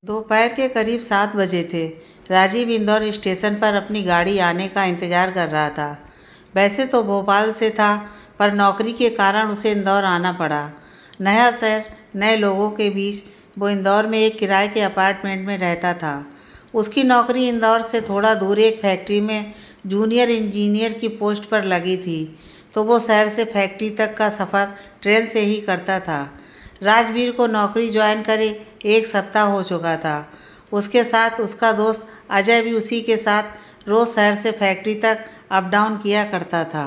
दोपहर के करीब 7 बजे थे। राजीव इंदौर स्टेशन पर अपनी गाड़ी आने का इंतज़ार कर रहा था। वैसे तो भोपाल से था, पर नौकरी के कारण उसे इंदौर आना पड़ा। नया शहर, नए लोगों के बीच वो इंदौर में एक किराए के अपार्टमेंट में रहता था। उसकी नौकरी इंदौर से थोड़ा दूर एक फैक्ट्री में जूनियर इंजीनियर की पोस्ट पर लगी थी, तो वो शहर से फैक्ट्री तक का सफ़र ट्रेन से ही करता था। राजवीर को नौकरी ज्वाइन करे 1 सप्ताह हो चुका था। उसके साथ उसका दोस्त अजय भी उसी के साथ रोज़ शहर से फैक्ट्री तक अप डाउन किया करता था।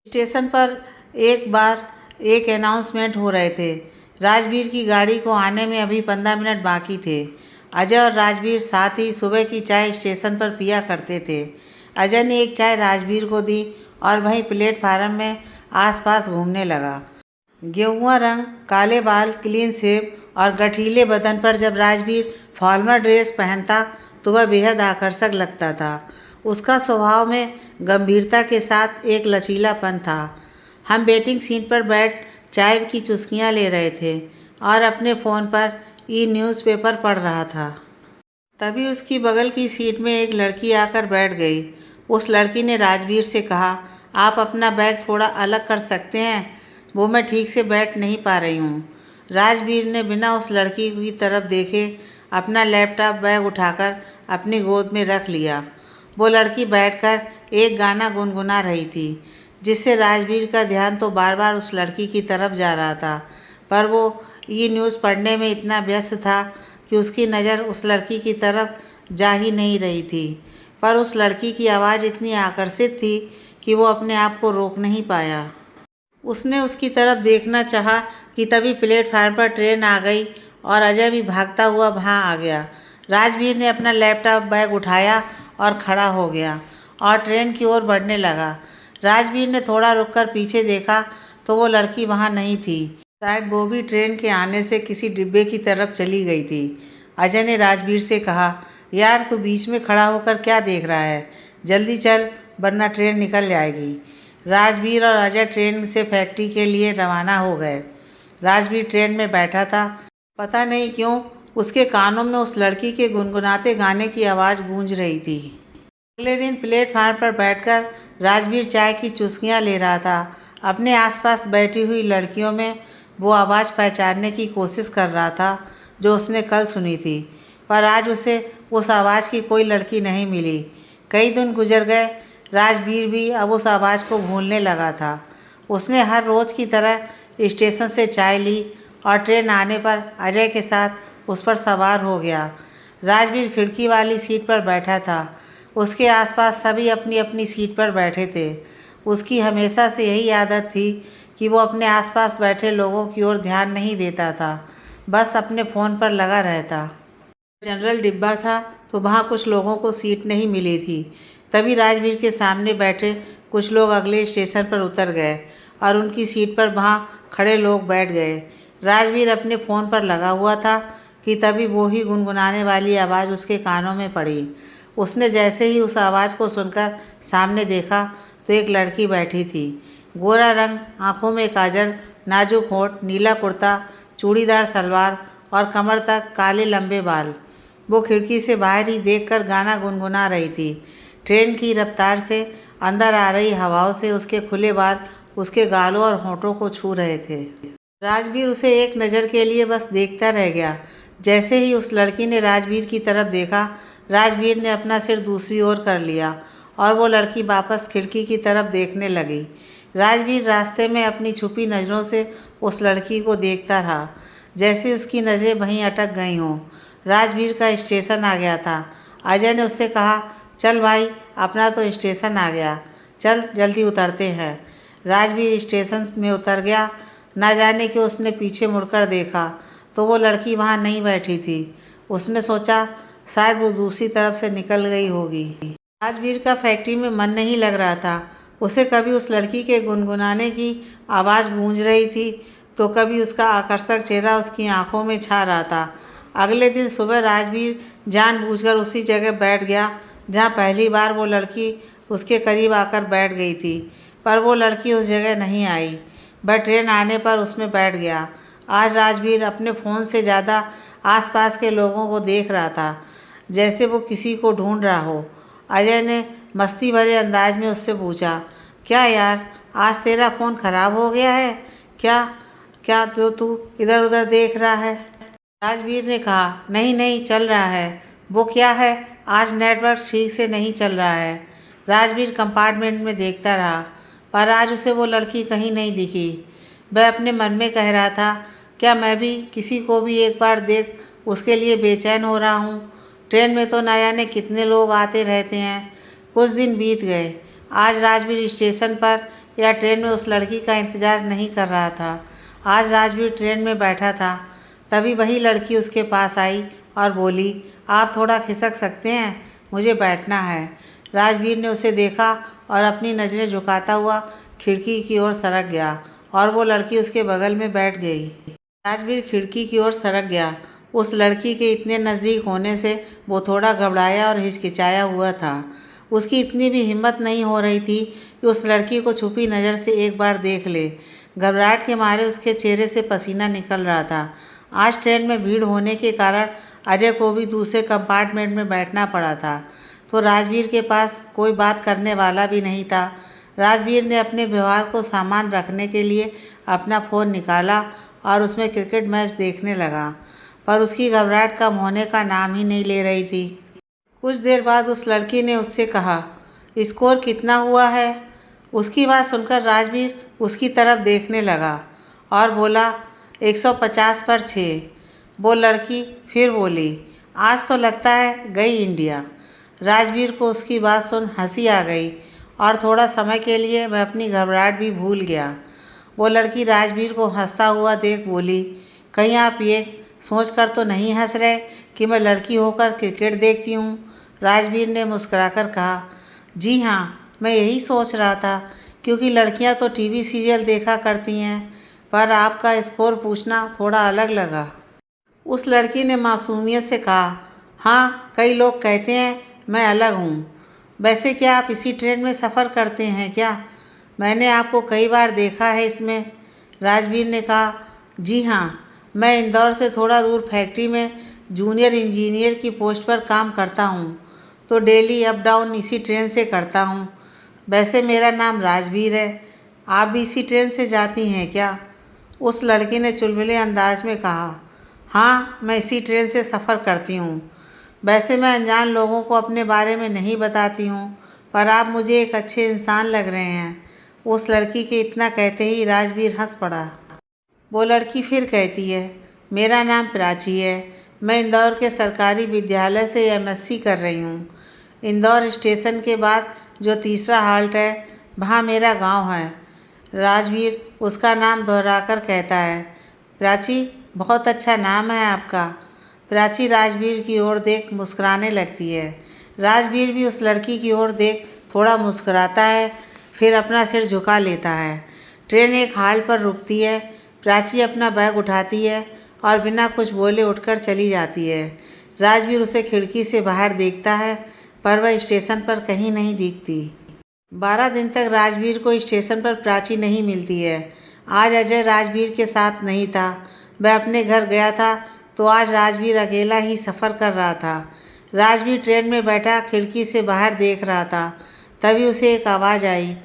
स्टेशन पर एक बार एक अनाउंसमेंट हो रहे थे। राजवीर की गाड़ी को आने में अभी 15 मिनट बाकी थे। अजय और राजवीर साथ ही सुबह की चाय स्टेशन पर पिया करते थे। अजय ने एक चाय राजवीर को दी और वहीं प्लेटफार्म में आसपास घूमने लगा। गेहुआ रंग, काले बाल, क्लीन शेव और गठीले बदन पर जब राजवीर फॉर्मल ड्रेस पहनता तो वह बेहद आकर्षक लगता था। उसका स्वभाव में गंभीरता के साथ एक लचीलापन था। हम वेटिंग सीट पर बैठ चाय की चुस्कियां ले रहे थे और अपने फ़ोन पर न्यूज़पेपर पढ़ रहा था। तभी उसकी बगल की सीट में एक लड़की आकर बैठ गई। उस लड़की ने राजवीर से कहा, आप अपना बैग थोड़ा अलग कर सकते हैं, वो मैं ठीक से बैठ नहीं पा रही हूँ। राजवीर ने बिना उस लड़की की तरफ देखे अपना लैपटॉप बैग उठाकर अपनी गोद में रख लिया। वो लड़की बैठकर एक गाना गुनगुना रही थी, जिससे राजवीर का ध्यान तो बार बार उस लड़की की तरफ जा रहा था, पर वो न्यूज़ पढ़ने में इतना व्यस्त था कि उसकी नज़र उस लड़की की तरफ जा ही नहीं रही थी। पर उस लड़की की आवाज़ इतनी आकर्षित थी कि वो अपने आप को रोक नहीं पाया। उसने उसकी तरफ देखना चाहा कि तभी प्लेटफार्म पर ट्रेन आ गई और अजय भी भागता हुआ वहाँ आ गया। राजवीर ने अपना लैपटॉप बैग उठाया और खड़ा हो गया और ट्रेन की ओर बढ़ने लगा। राजवीर ने थोड़ा रुककर पीछे देखा तो वो लड़की वहाँ नहीं थी। शायद वो भी ट्रेन के आने से किसी डिब्बे की तरफ चली गई थी। अजय ने राजवीर से कहा, यार तू बीच में खड़ा होकर क्या देख रहा है? जल्दी चल, वरना ट्रेन निकल जाएगी। राजवीर और अजय ट्रेन से फैक्ट्री के लिए रवाना हो गए। राजवीर ट्रेन में बैठा था। पता नहीं क्यों उसके कानों में उस लड़की के गुनगुनाते गाने की आवाज़ गूंज रही थी। अगले दिन प्लेटफार्म पर बैठकर राजवीर चाय की चुस्कियां ले रहा था। अपने आसपास बैठी हुई लड़कियों में वो आवाज़ पहचानने की कोशिश कर रहा था जो उसने कल सुनी थी, पर आज उसे उस आवाज़ की कोई लड़की नहीं मिली। कई दिन गुजर गए। राजवीर भी अब उस आवाज़ को भूलने लगा था। उसने हर रोज़ की तरह स्टेशन से चाय ली और ट्रेन आने पर अजय के साथ उस पर सवार हो गया। राजवीर खिड़की वाली सीट पर बैठा था। उसके आसपास सभी अपनी अपनी सीट पर बैठे थे। उसकी हमेशा से यही आदत थी कि वो अपने आसपास बैठे लोगों की ओर ध्यान नहीं देता था, बस अपने फ़ोन पर लगा रहता। जनरल डिब्बा था तो वहाँ कुछ लोगों को सीट नहीं मिली थी। तभी राजवीर के सामने बैठे कुछ लोग अगले स्टेशन पर उतर गए और उनकी सीट पर वहाँ खड़े लोग बैठ गए। राजवीर अपने फ़ोन पर लगा हुआ था कि तभी वो ही गुनगुनाने वाली आवाज़ उसके कानों में पड़ी। उसने जैसे ही उस आवाज़ को सुनकर सामने देखा तो एक लड़की बैठी थी। गोरा रंग, आँखों में काजल, नाजुक होंठ, नीला कुर्ता, चूड़ीदार सलवार और कमर तक काले लंबे बाल। वो खिड़की से बाहर ही देखकर गाना गुनगुना रही थी। ट्रेन की रफ्तार से अंदर आ रही हवाओं से उसके खुले बाल उसके गालों और होठों को छू रहे थे। राजवीर उसे एक नज़र के लिए बस देखता रह गया। जैसे ही उस लड़की ने राजवीर की तरफ देखा, राजवीर ने अपना सिर दूसरी ओर कर लिया और वो लड़की वापस खिड़की की तरफ देखने लगी। राजवीर रास्ते में अपनी छुपी नज़रों से उस लड़की को देखता रहा, जैसे उसकी नज़रें वहीं अटक गई हों। राजवीर का स्टेशन आ गया था। अजय ने उससे कहा, चल भाई, अपना तो स्टेशन आ गया, चल जल्दी उतरते हैं। राजवीर स्टेशन में उतर गया। ना जाने कि उसने पीछे मुड़कर देखा तो वो लड़की वहाँ नहीं बैठी थी। उसने सोचा शायद वो दूसरी तरफ से निकल गई होगी। राजवीर का फैक्ट्री में मन नहीं लग रहा था। उसे कभी उस लड़की के गुनगुनाने की आवाज़ गूंज रही थी तो कभी उसका आकर्षक चेहरा उसकी आंखों में छा रहा था। अगले दिन सुबह राजवीर जानबूझकर उसी जगह बैठ गया जहाँ पहली बार वो लड़की उसके करीब आकर बैठ गई थी, पर वो लड़की उस जगह नहीं आई। वह ट्रेन आने पर उसमें बैठ गया। आज राजवीर अपने फ़ोन से ज़्यादा आसपास के लोगों को देख रहा था, जैसे वो किसी को ढूंढ रहा हो। अजय ने मस्ती भरे अंदाज में उससे पूछा, क्या यार, आज तेरा फ़ोन ख़राब हो गया है क्या? क्या जो तू इधर उधर देख रहा है? राजवीर ने कहा, नहीं नहीं, चल रहा है। वो क्या है, आज नेटवर्क ठीक से नहीं चल रहा है। राजवीर कंपार्टमेंट में देखता रहा, पर आज उसे वो लड़की कहीं नहीं दिखी। वह अपने मन में कह रहा था, क्या मैं भी किसी को भी एक बार देख उसके लिए बेचैन हो रहा हूँ। ट्रेन में तो न जाने कितने लोग आते रहते हैं। कुछ दिन बीत गए। आज राजवीर स्टेशन पर या ट्रेन में उस लड़की का इंतज़ार नहीं कर रहा था। आज राजवीर ट्रेन में बैठा था, तभी वही लड़की उसके पास आई और बोली, आप थोड़ा खिसक सकते हैं, मुझे बैठना है। राजवीर ने उसे देखा और अपनी नज़रें झुकाता हुआ खिड़की की ओर सरक गया और वो लड़की उसके बगल में बैठ गई। राजवीर खिड़की की ओर सरक गया। उस लड़की के इतने नज़दीक होने से वो थोड़ा घबराया और हिचकिचाया हुआ था। उसकी इतनी भी हिम्मत नहीं हो रही थी कि उस लड़की को छुपी नज़र से एक बार देख ले। घबराहट के मारे उसके चेहरे से पसीना निकल रहा था। आज ट्रेन में भीड़ होने के कारण अजय को भी दूसरे कंपार्टमेंट में बैठना पड़ा था, तो राजवीर के पास कोई बात करने वाला भी नहीं था। राजवीर ने अपने व्यवहार को सामान रखने के लिए अपना फ़ोन निकाला और उसमें क्रिकेट मैच देखने लगा, पर उसकी घबराहट कम होने का नाम ही नहीं ले रही थी। कुछ देर बाद उस लड़की ने उससे कहा, स्कोर कितना हुआ है? उसकी बात सुनकर राजवीर उसकी तरफ देखने लगा और बोला, 150 पर 6। वो लड़की फिर बोली, आज तो लगता है गई इंडिया। राजवीर को उसकी बात सुन हंसी आ गई और थोड़ा समय के लिए वह अपनी घबराहट भी भूल गया। वो लड़की राजवीर को हंसता हुआ देख बोली, कहीं आप ये सोचकर तो नहीं हंस रहे कि मैं लड़की होकर क्रिकेट देखती हूँ? राजवीर ने मुस्कुराकर कहा, जी हाँ, मैं यही सोच रहा था, क्योंकि लड़कियाँ तो टीवी सीरियल देखा करती हैं, पर आपका स्कोर पूछना थोड़ा अलग लगा। उस लड़की ने मासूमियत से कहा, हाँ, कई लोग कहते हैं मैं अलग हूँ। वैसे क्या आप इसी ट्रेन में सफ़र करते हैं क्या? मैंने आपको कई बार देखा है इसमें। राजवीर ने कहा, जी हाँ, मैं इंदौर से थोड़ा दूर फैक्ट्री में जूनियर इंजीनियर की पोस्ट पर काम करता हूँ, तो डेली अप डाउन इसी ट्रेन से करता हूँ। वैसे मेरा नाम राजवीर है। आप भी इसी ट्रेन से जाती हैं क्या? उस लड़की ने चुलबुले अंदाज में कहा, हाँ, मैं इसी ट्रेन से सफ़र करती हूँ। वैसे मैं अनजान लोगों को अपने बारे में नहीं बताती हूँ, पर आप मुझे एक अच्छे इंसान लग रहे हैं। उस लड़की के इतना कहते ही राजवीर हंस पड़ा। वो लड़की फिर कहती है, मेरा नाम प्राची है। मैं इंदौर के सरकारी विद्यालय से एमएससी कर रही हूँ। इंदौर स्टेशन के बाद जो तीसरा हाल्ट है, वहाँ मेरा गांव है। राजवीर उसका नाम दोहराकर कहता है, प्राची, बहुत अच्छा नाम है आपका। प्राची राजवीर की ओर देख मुस्कुराने लगती है। राजवीर भी उस लड़की की ओर देख थोड़ा मुस्कुराता है, फिर अपना सिर झुका लेता है। ट्रेन एक हाल्ट पर रुकती है। प्राची अपना बैग उठाती है और बिना कुछ बोले उठकर चली जाती है। राजवीर उसे खिड़की से बाहर देखता है, पर वह स्टेशन पर कहीं नहीं दिखती। 12 दिन तक राजवीर को स्टेशन पर प्राची नहीं मिलती है। आज अजय राजवीर के साथ नहीं था। वह अपने घर गया था, तो आज राजवीर अकेला ही सफ़र कर रहा था। राजवीर ट्रेन में बैठा खिड़की से बाहर देख रहा था, तभी उसे एक आवाज़ आई,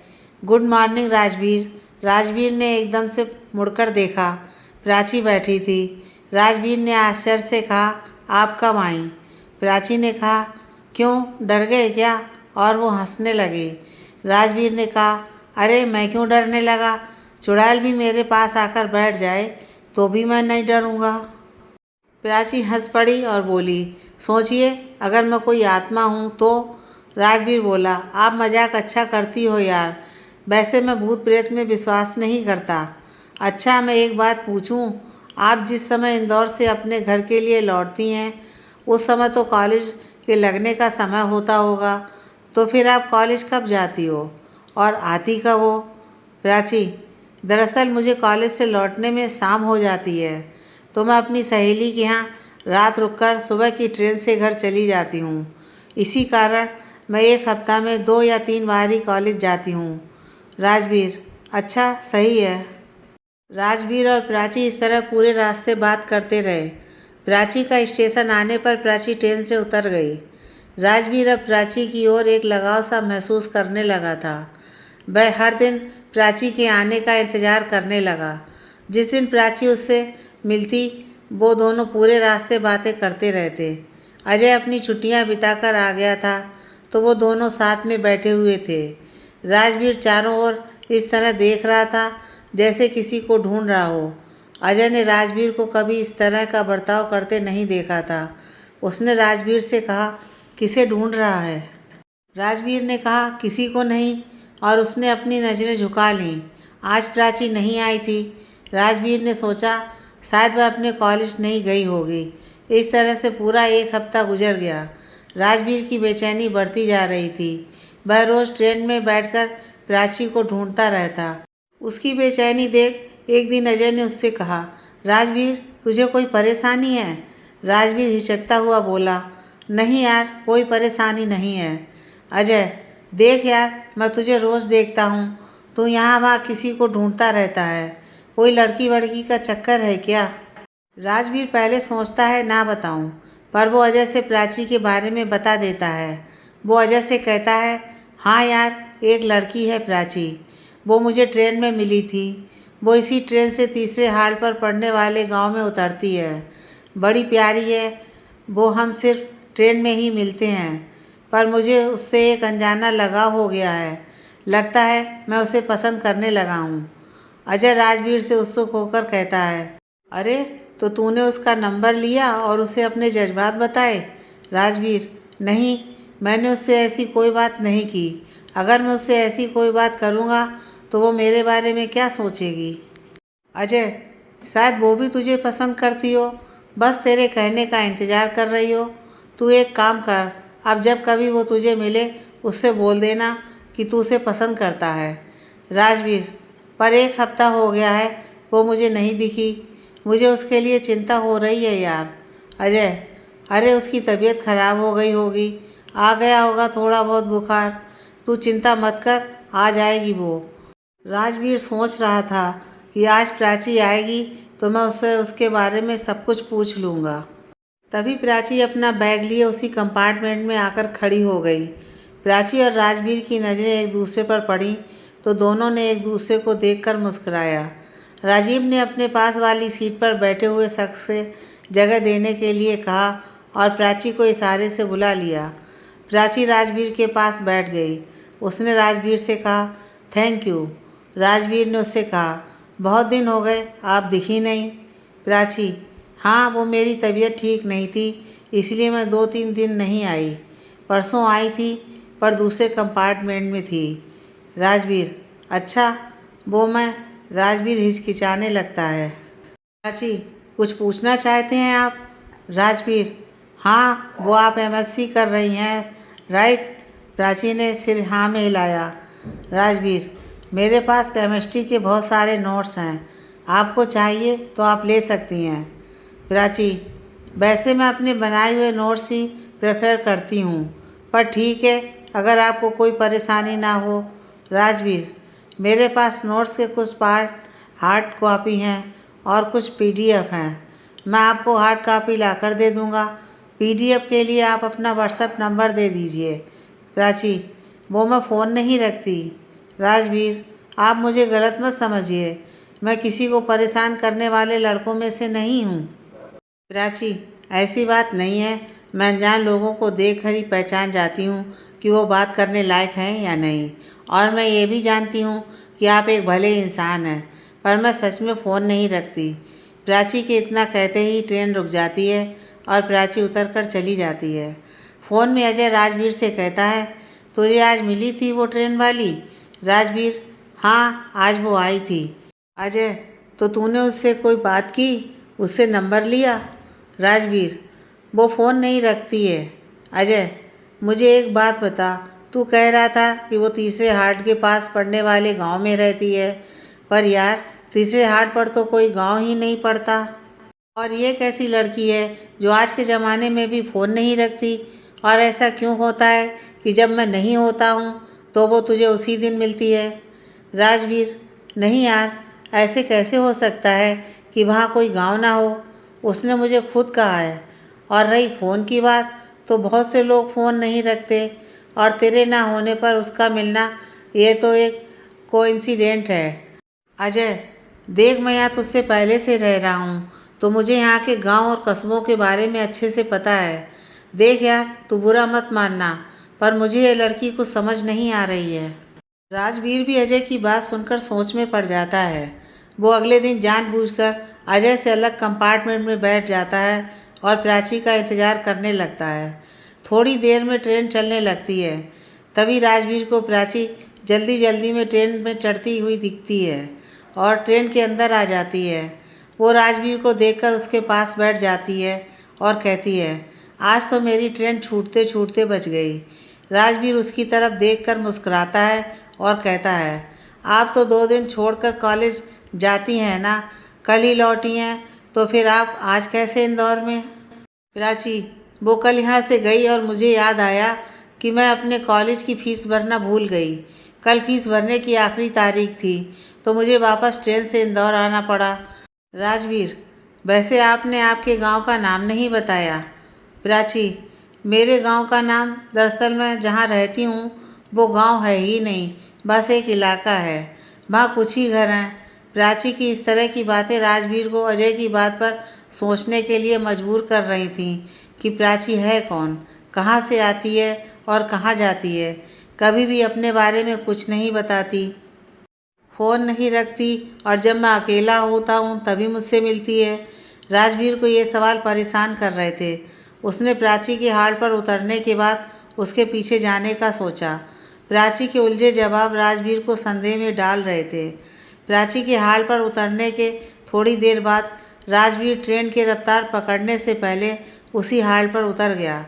गुड मॉर्निंग राजवीर। राजवीर ने एकदम से मुड़कर देखा। प्राची बैठी थी। राजवीर ने आश्चर्य से कहा, आप कब आई? प्राची ने कहा, क्यों, डर गए क्या? और वो हंसने लगे। राजवीर ने कहा, अरे मैं क्यों डरने लगा? चुड़ैल भी मेरे पास आकर बैठ जाए तो भी मैं नहीं डरूँगा। प्राची हंस पड़ी और बोली, सोचिए, अगर मैं कोई आत्मा हूँ तो? राजवीर बोला, आप मजाक अच्छा करती हो यार। वैसे मैं भूत प्रेत में विश्वास नहीं करता। अच्छा, मैं एक बात पूछूं? आप जिस समय इंदौर से अपने घर के लिए लौटती हैं, उस समय तो कॉलेज के लगने का समय होता होगा, तो फिर आप कॉलेज कब जाती हो और आती कब हो? प्राची, दरअसल मुझे कॉलेज से लौटने में शाम हो जाती है, तो मैं अपनी सहेली के यहाँ रात रुककर सुबह की ट्रेन से घर चली जाती हूँ। इसी कारण मैं एक हफ्ता में 2 या 3 बार ही कॉलेज जाती हूँ। राजवीर, अच्छा, सही है। राजवीर और प्राची इस तरह पूरे रास्ते बात करते रहे। प्राची का स्टेशन आने पर प्राची ट्रेन से उतर गई। राजवीर अब प्राची की ओर एक लगाव सा महसूस करने लगा था। वह हर दिन प्राची के आने का इंतज़ार करने लगा। जिस दिन प्राची उससे मिलती वो दोनों पूरे रास्ते बातें करते रहते। अजय अपनी छुट्टियां बिताकर आ गया था तो वो दोनों साथ में बैठे हुए थे। राजवीर चारों ओर इस तरह देख रहा था जैसे किसी को ढूंढ रहा हो। अजय ने राजवीर को कभी इस तरह का बर्ताव करते नहीं देखा था। उसने राजवीर से कहा, किसे ढूंढ रहा है? राजवीर ने कहा, किसी को नहीं, और उसने अपनी नज़रें झुका लीं। आज प्राची नहीं आई थी। राजवीर ने सोचा शायद वह अपने कॉलेज नहीं गई होगी। इस तरह से पूरा एक हफ्ता गुजर गया। राजवीर की बेचैनी बढ़ती जा रही थी। वह रोज़ ट्रेन में बैठकर प्राची को ढूंढता रहता। उसकी बेचैनी देख एक दिन अजय ने उससे कहा, राजवीर तुझे कोई परेशानी है? राजवीर हिचकता हुआ बोला, नहीं यार, कोई परेशानी नहीं है। अजय, देख यार, मैं तुझे रोज़ देखता हूँ, तू यहाँ वहाँ किसी को ढूंढता रहता है। कोई लड़की वड़की का चक्कर है क्या? राजवीर पहले सोचता है ना बताऊँ, पर वो अजय से प्राची के बारे में बता देता है। वो अजय से कहता है, हाँ यार, एक लड़की है प्राची, वो मुझे ट्रेन में मिली थी। वो इसी ट्रेन से तीसरे हाल पर पड़ने वाले गांव में उतरती है। बड़ी प्यारी है वो, हम सिर्फ ट्रेन में ही मिलते हैं, पर मुझे उससे एक अनजाना लगाव हो गया है। लगता है मैं उसे पसंद करने लगा हूँ। अजय राजवीर से उत्सुक होकर कहता है, अरे तो तूने उसका नंबर लिया और उसे अपने जज्बात बताए? राजवीर, नहीं, मैंने उससे ऐसी कोई बात नहीं की। अगर मैं उससे ऐसी कोई बात करूँगा तो वो मेरे बारे में क्या सोचेगी? अजय, शायद वो भी तुझे पसंद करती हो, बस तेरे कहने का इंतज़ार कर रही हो। तू एक काम कर, अब जब कभी वो तुझे मिले उससे बोल देना कि तू उसे पसंद करता है। राजवीर, पर एक हफ्ता हो गया है वो मुझे नहीं दिखी। मुझे उसके लिए चिंता हो रही है यार। अजय, अरे उसकी तबीयत खराब हो गई होगी, आ गया होगा थोड़ा बहुत बुखार। तू चिंता मत कर, आ जाएगी वो। राजवीर सोच रहा था कि आज प्राची आएगी तो मैं उससे उसके बारे में सब कुछ पूछ लूँगा। तभी प्राची अपना बैग लिए उसी कंपार्टमेंट में आकर खड़ी हो गई। प्राची और राजवीर की नज़रें एक दूसरे पर पड़ीं तो दोनों ने एक दूसरे को देखकर मुस्कुराया। राजीव ने अपने पास वाली सीट पर बैठे हुए शख्स से जगह देने के लिए कहा और प्राची को इशारे से बुला लिया। प्राची राजवीर के पास बैठ गई। उसने राजवीर से कहा, थैंक यू। राजवीर ने उससे कहा, बहुत दिन हो गए, आप दिखी नहीं। प्राची, हाँ, वो मेरी तबीयत ठीक नहीं थी, इसलिए मैं 2-3 दिन नहीं आई। परसों आई थी, पर दूसरे कंपार्टमेंट में थी। राजवीर, अच्छा, वो मैं। राजवीर हिचकिचाने लगता है। प्राची, कुछ पूछना चाहते हैं आप? राजवीर, हाँ, वो आप एमएससी कर रही हैं, राइट? प्राची ने सिर हाँ में हिलाया। राजवीर, मेरे पास केमिस्ट्री के बहुत सारे नोट्स हैं, आपको चाहिए तो आप ले सकती हैं। प्राची, वैसे मैं अपने बनाए हुए नोट्स ही प्रेफर करती हूँ, पर ठीक है, अगर आपको कोई परेशानी ना हो। राजवीर, मेरे पास नोट्स के कुछ पार्ट हार्ड कॉपी हैं और कुछ पीडीएफ हैं। मैं आपको हार्ड कॉपी लाकर दे दूँगा। पीडीएफ के लिए आप अपना व्हाट्सएप नंबर दे दीजिए। प्राची, वो मैं फ़ोन नहीं रखती। राजवीर, आप मुझे गलत मत समझिए, मैं किसी को परेशान करने वाले लड़कों में से नहीं हूँ। प्राची, ऐसी बात नहीं है, मैं अनजान लोगों को देख कर ही पहचान जाती हूँ कि वो बात करने लायक हैं या नहीं, और मैं ये भी जानती हूँ कि आप एक भले इंसान हैं, पर मैं सच में फ़ोन नहीं रखती। प्राची के इतना कहते ही ट्रेन रुक जाती है और प्राची उतरकर चली जाती है। फ़ोन में अजय राजवीर से कहता है, तुझे आज मिली थी वो ट्रेन वाली? राजवीर, हाँ, आज वो आई थी। अजय, तो तूने उससे कोई बात की, उससे नंबर लिया? राजवीर, वो फ़ोन नहीं रखती है। अजय, मुझे एक बात बता, तू कह रहा था कि वो तीसरे हाट के पास पड़ने वाले गांव में रहती है, पर यार तीसरे हाट पर तो कोई गांव ही नहीं पड़ता। और ये कैसी लड़की है जो आज के ज़माने में भी फ़ोन नहीं रखती? और ऐसा क्यों होता है कि जब मैं नहीं होता हूँ तो वो तुझे उसी दिन मिलती है? राजवीर, नहीं यार, ऐसे कैसे हो सकता है कि वहाँ कोई गांव ना हो? उसने मुझे खुद कहा है। और रही फ़ोन की बात, तो बहुत से लोग फ़ोन नहीं रखते और तेरे ना होने पर उसका मिलना ये तो एक कोइंसिडेंट है। अजय, देख मैं यहाँ तुझसे पहले से रह रहा हूँ, तो मुझे यहाँ के गांव और कस्बों के बारे में अच्छे से पता है। देख यार, तू बुरा मत मानना, पर मुझे ये लड़की कुछ समझ नहीं आ रही है। राजवीर भी अजय की बात सुनकर सोच में पड़ जाता है। वो अगले दिन जानबूझकर अजय से अलग कंपार्टमेंट में बैठ जाता है और प्राची का इंतज़ार करने लगता है। थोड़ी देर में ट्रेन चलने लगती है। तभी राजवीर को प्राची जल्दी जल्दी में ट्रेन में चढ़ती हुई दिखती है और ट्रेन के अंदर आ जाती है। वो राजवीर को देखकर उसके पास बैठ जाती है और कहती है, आज तो मेरी ट्रेन छूटते छूटते बच गई। राजवीर उसकी तरफ देखकर मुस्कुराता है और कहता है, आप तो 2 दिन छोड़कर कॉलेज जाती हैं ना, कल ही लौटी हैं, तो फिर आप आज कैसे इंदौर में? प्राची, वो कल यहाँ से गई और मुझे याद आया कि मैं अपने कॉलेज की फ़ीस भरना भूल गई। कल फ़ीस भरने की आखिरी तारीख थी, तो मुझे वापस ट्रेन से इंदौर आना पड़ा। राजवीर, वैसे आपने आपके गांव का नाम नहीं बताया। प्राची, मेरे गांव का नाम दरअसल मैं जहाँ रहती हूँ वो गांव है ही नहीं, बस एक इलाका है। वहाँ कुछ ही घर हैं। प्राची की इस तरह की बातें राजवीर को अजय की बात पर सोचने के लिए मजबूर कर रही थीं कि प्राची है कौन, कहाँ से आती है और कहाँ जाती है। कभी भी अपने बारे में कुछ नहीं बताती, फ़ोन नहीं रखती और जब मैं अकेला होता हूँ तभी मुझसे मिलती है। राजवीर को ये सवाल परेशान कर रहे थे। उसने प्राची के हाल पर उतरने के बाद उसके पीछे जाने का सोचा। प्राची के उलझे जवाब राजवीर को संदेह में डाल रहे थे। प्राची के हाल पर उतरने के थोड़ी देर बाद राजवीर ट्रेन की रफ्तार पकड़ने से पहले उसी हाल पर उतर गया।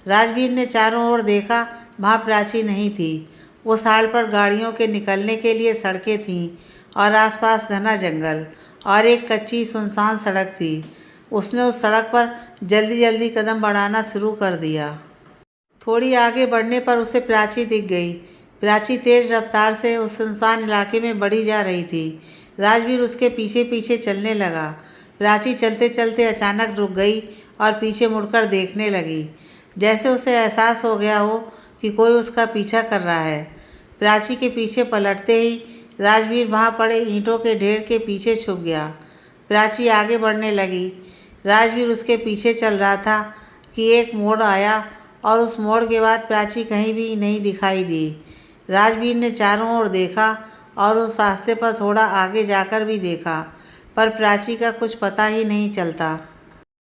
राजवीर ने चारों ओर देखा, वहाँ प्राची नहीं थी। उस हाल पर गाड़ियों के निकलने के लिए सड़कें थीं और आसपास घना जंगल और एक कच्ची सुनसान सड़क थी। उसने उस सड़क पर जल्दी जल्दी कदम बढ़ाना शुरू कर दिया। थोड़ी आगे बढ़ने पर उसे प्राची दिख गई। प्राची तेज रफ्तार से उस सुनसान इलाके में बढ़ी जा रही थी। राजवीर उसके पीछे पीछे चलने लगा। प्राची चलते चलते अचानक रुक गई और पीछे मुड़कर देखने लगी, जैसे उसे एहसास हो गया हो कि कोई उसका पीछा कर रहा है। प्राची के पीछे पलटते ही राजवीर वहाँ पड़े ईंटों के ढेर के पीछे छुप गया। प्राची आगे बढ़ने लगी। राजवीर उसके पीछे चल रहा था कि एक मोड़ आया और उस मोड़ के बाद प्राची कहीं भी नहीं दिखाई दी। राजवीर ने चारों ओर देखा और उस रास्ते पर थोड़ा आगे जाकर भी देखा, पर प्राची का कुछ पता ही नहीं चलता।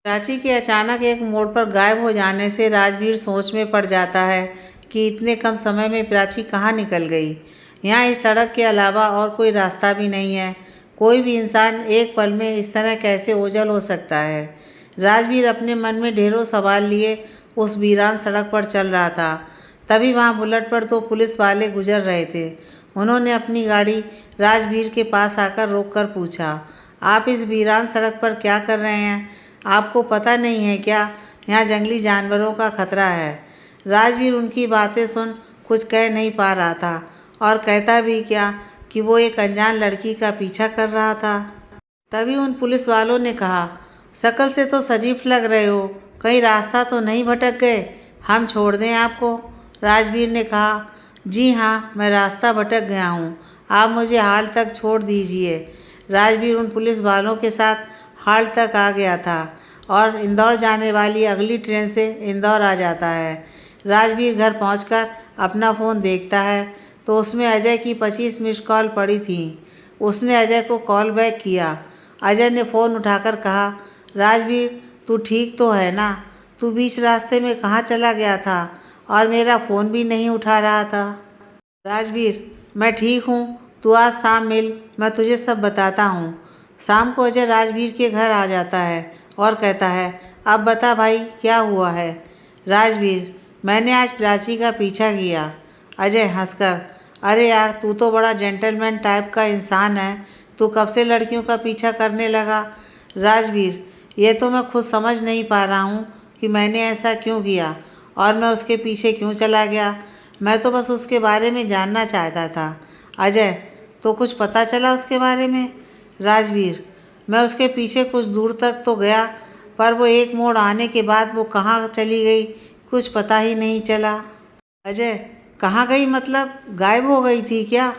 प्राची के अचानक एक मोड़ पर गायब हो जाने से राजवीर सोच में पड़ जाता है कि इतने कम समय में प्राची कहाँ निकल गई। यहाँ इस सड़क के अलावा और कोई रास्ता भी नहीं है। कोई भी इंसान एक पल में इस तरह कैसे ओझल हो सकता है। राजवीर अपने मन में ढेरों सवाल लिए उस वीरान सड़क पर चल रहा था। तभी वहाँ बुलेट पर 2 पुलिस वाले गुजर रहे थे। उन्होंने अपनी गाड़ी राजवीर के पास आकर रोककर पूछा, आप इस वीरान सड़क पर क्या कर रहे हैं? आपको पता नहीं है क्या यहाँ जंगली जानवरों का खतरा है? राजवीर उनकी बातें सुन कुछ कह नहीं पा रहा था और कहता भी क्या कि वो एक अनजान लड़की का पीछा कर रहा था। तभी उन पुलिस वालों ने कहा, शक्ल से तो शरीफ लग रहे हो, कहीं रास्ता तो नहीं भटक गए? हम छोड़ दें आपको? राजवीर ने कहा, जी हाँ, मैं रास्ता भटक गया हूँ, आप मुझे हाल तक छोड़ दीजिए। राजवीर उन पुलिस वालों के साथ हाल तक आ गया था और इंदौर जाने वाली अगली ट्रेन से इंदौर आ जाता है। राजवीर घर पहुंचकर अपना फ़ोन देखता है तो उसमें अजय की 25 मिस कॉल पड़ी थी। उसने अजय को कॉल बैक किया। अजय ने फ़ोन उठाकर कहा, राजवीर तू ठीक तो है ना? तू बीच रास्ते में कहाँ चला गया था और मेरा फ़ोन भी नहीं उठा रहा था? राजवीर, मैं ठीक हूँ, तू आज शाम मिल, मैं तुझे सब बताता हूँ। शाम को अजय राजवीर के घर आ जाता है और कहता है, अब बता भाई क्या हुआ है? राजवीर, मैंने आज प्राची का पीछा किया। अजय हंसकर, अरे यार तू तो बड़ा जेंटलमैन टाइप का इंसान है, तू कब से लड़कियों का पीछा करने लगा? राजवीर, ये तो मैं खुद समझ नहीं पा रहा हूँ कि मैंने ऐसा क्यों किया और मैं उसके पीछे क्यों चला गया। मैं तो बस उसके बारे में जानना चाहता था। अजय, तो कुछ पता चला उसके बारे में? राजवीर, मैं उसके पीछे कुछ दूर तक तो गया, पर वो एक मोड़ आने के बाद वो कहाँ चली गई कुछ पता ही नहीं चला। अजय, कहाँ गई मतलब गायब हो गई थी क्या?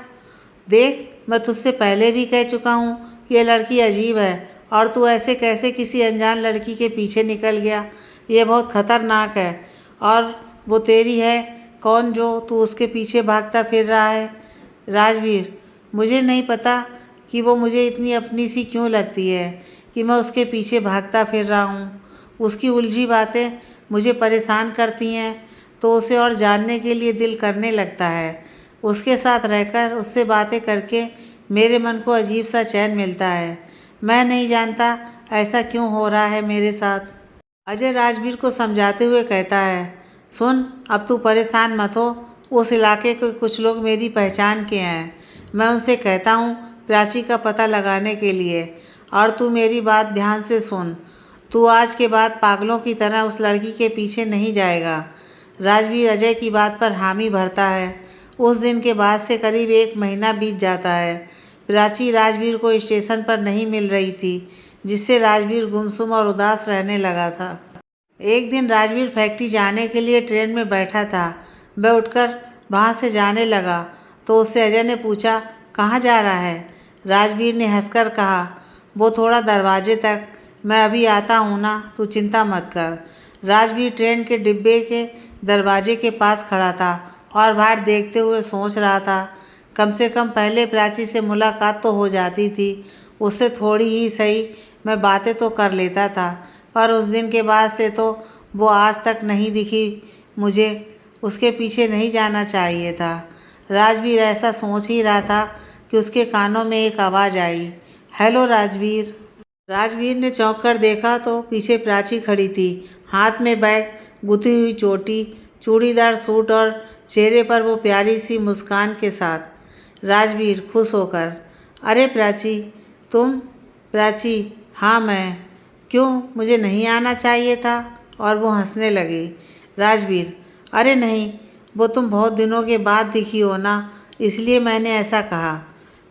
देख, मैं तुझसे पहले भी कह चुका हूँ ये लड़की अजीब है, और तू ऐसे कैसे किसी अनजान लड़की के पीछे निकल गया? ये बहुत खतरनाक है। और वो तेरी है कौन जो तू उसके पीछे भागता फिर रहा है? राजवीर, मुझे नहीं पता कि वो मुझे इतनी अपनी सी क्यों लगती है कि मैं उसके पीछे भागता फिर रहा हूँ। उसकी उलझी बातें मुझे परेशान करती हैं, तो उसे और जानने के लिए दिल करने लगता है। उसके साथ रहकर उससे बातें करके मेरे मन को अजीब सा चैन मिलता है। मैं नहीं जानता ऐसा क्यों हो रहा है मेरे साथ। अजय राजवीर को समझाते हुए कहता है, सुन, अब तू परेशान मत हो। उस इलाके के कुछ लोग मेरी पहचान के हैं। मैं उनसे कहता हूँ प्राची का पता लगाने के लिए, और तू मेरी बात ध्यान से सुन। तू आज के बाद पागलों की तरह उस लड़की के पीछे नहीं जाएगा। राजवीर अजय की बात पर हामी भरता है। उस दिन के बाद से करीब 1 महीना बीत जाता है। प्राची राजवीर को स्टेशन पर नहीं मिल रही थी, जिससे राजवीर गुमसुम और उदास रहने लगा था। एक दिन राजवीर फैक्ट्री जाने के लिए ट्रेन में बैठा था। वह उठकर वहाँ से जाने लगा तो उससे अजय ने पूछा, कहाँ जा रहा है? राजवीर ने हंसकर कहा, वो थोड़ा दरवाजे तक, मैं अभी आता हूँ ना, तू चिंता मत कर। राजवीर ट्रेन के डिब्बे के दरवाजे के पास खड़ा था और बाहर देखते हुए सोच रहा था। कम से कम पहले प्राची से मुलाकात तो हो जाती थी, उससे थोड़ी ही सही मैं बातें तो कर लेता था, पर उस दिन के बाद से तो वो आज तक नहीं दिखी। मुझे उसके पीछे नहीं जाना चाहिए था। राजवीर ऐसा सोच ही रहा था कि उसके कानों में एक आवाज़ आई, हेलो राजवीर। राजवीर ने चौंक कर देखा तो पीछे प्राची खड़ी थी, हाथ में बैग, गुथी हुई चोटी, चूड़ीदार सूट और चेहरे पर वो प्यारी सी मुस्कान के साथ। राजवीर खुश होकर, अरे प्राची, तुम? प्राची, हाँ मैं। क्यों, मुझे नहीं आना चाहिए था? और वो हंसने लगी। राजवीर, अरे नहीं, वो तुम बहुत दिनों के बाद दिखी हो ना, इसलिए मैंने ऐसा कहा।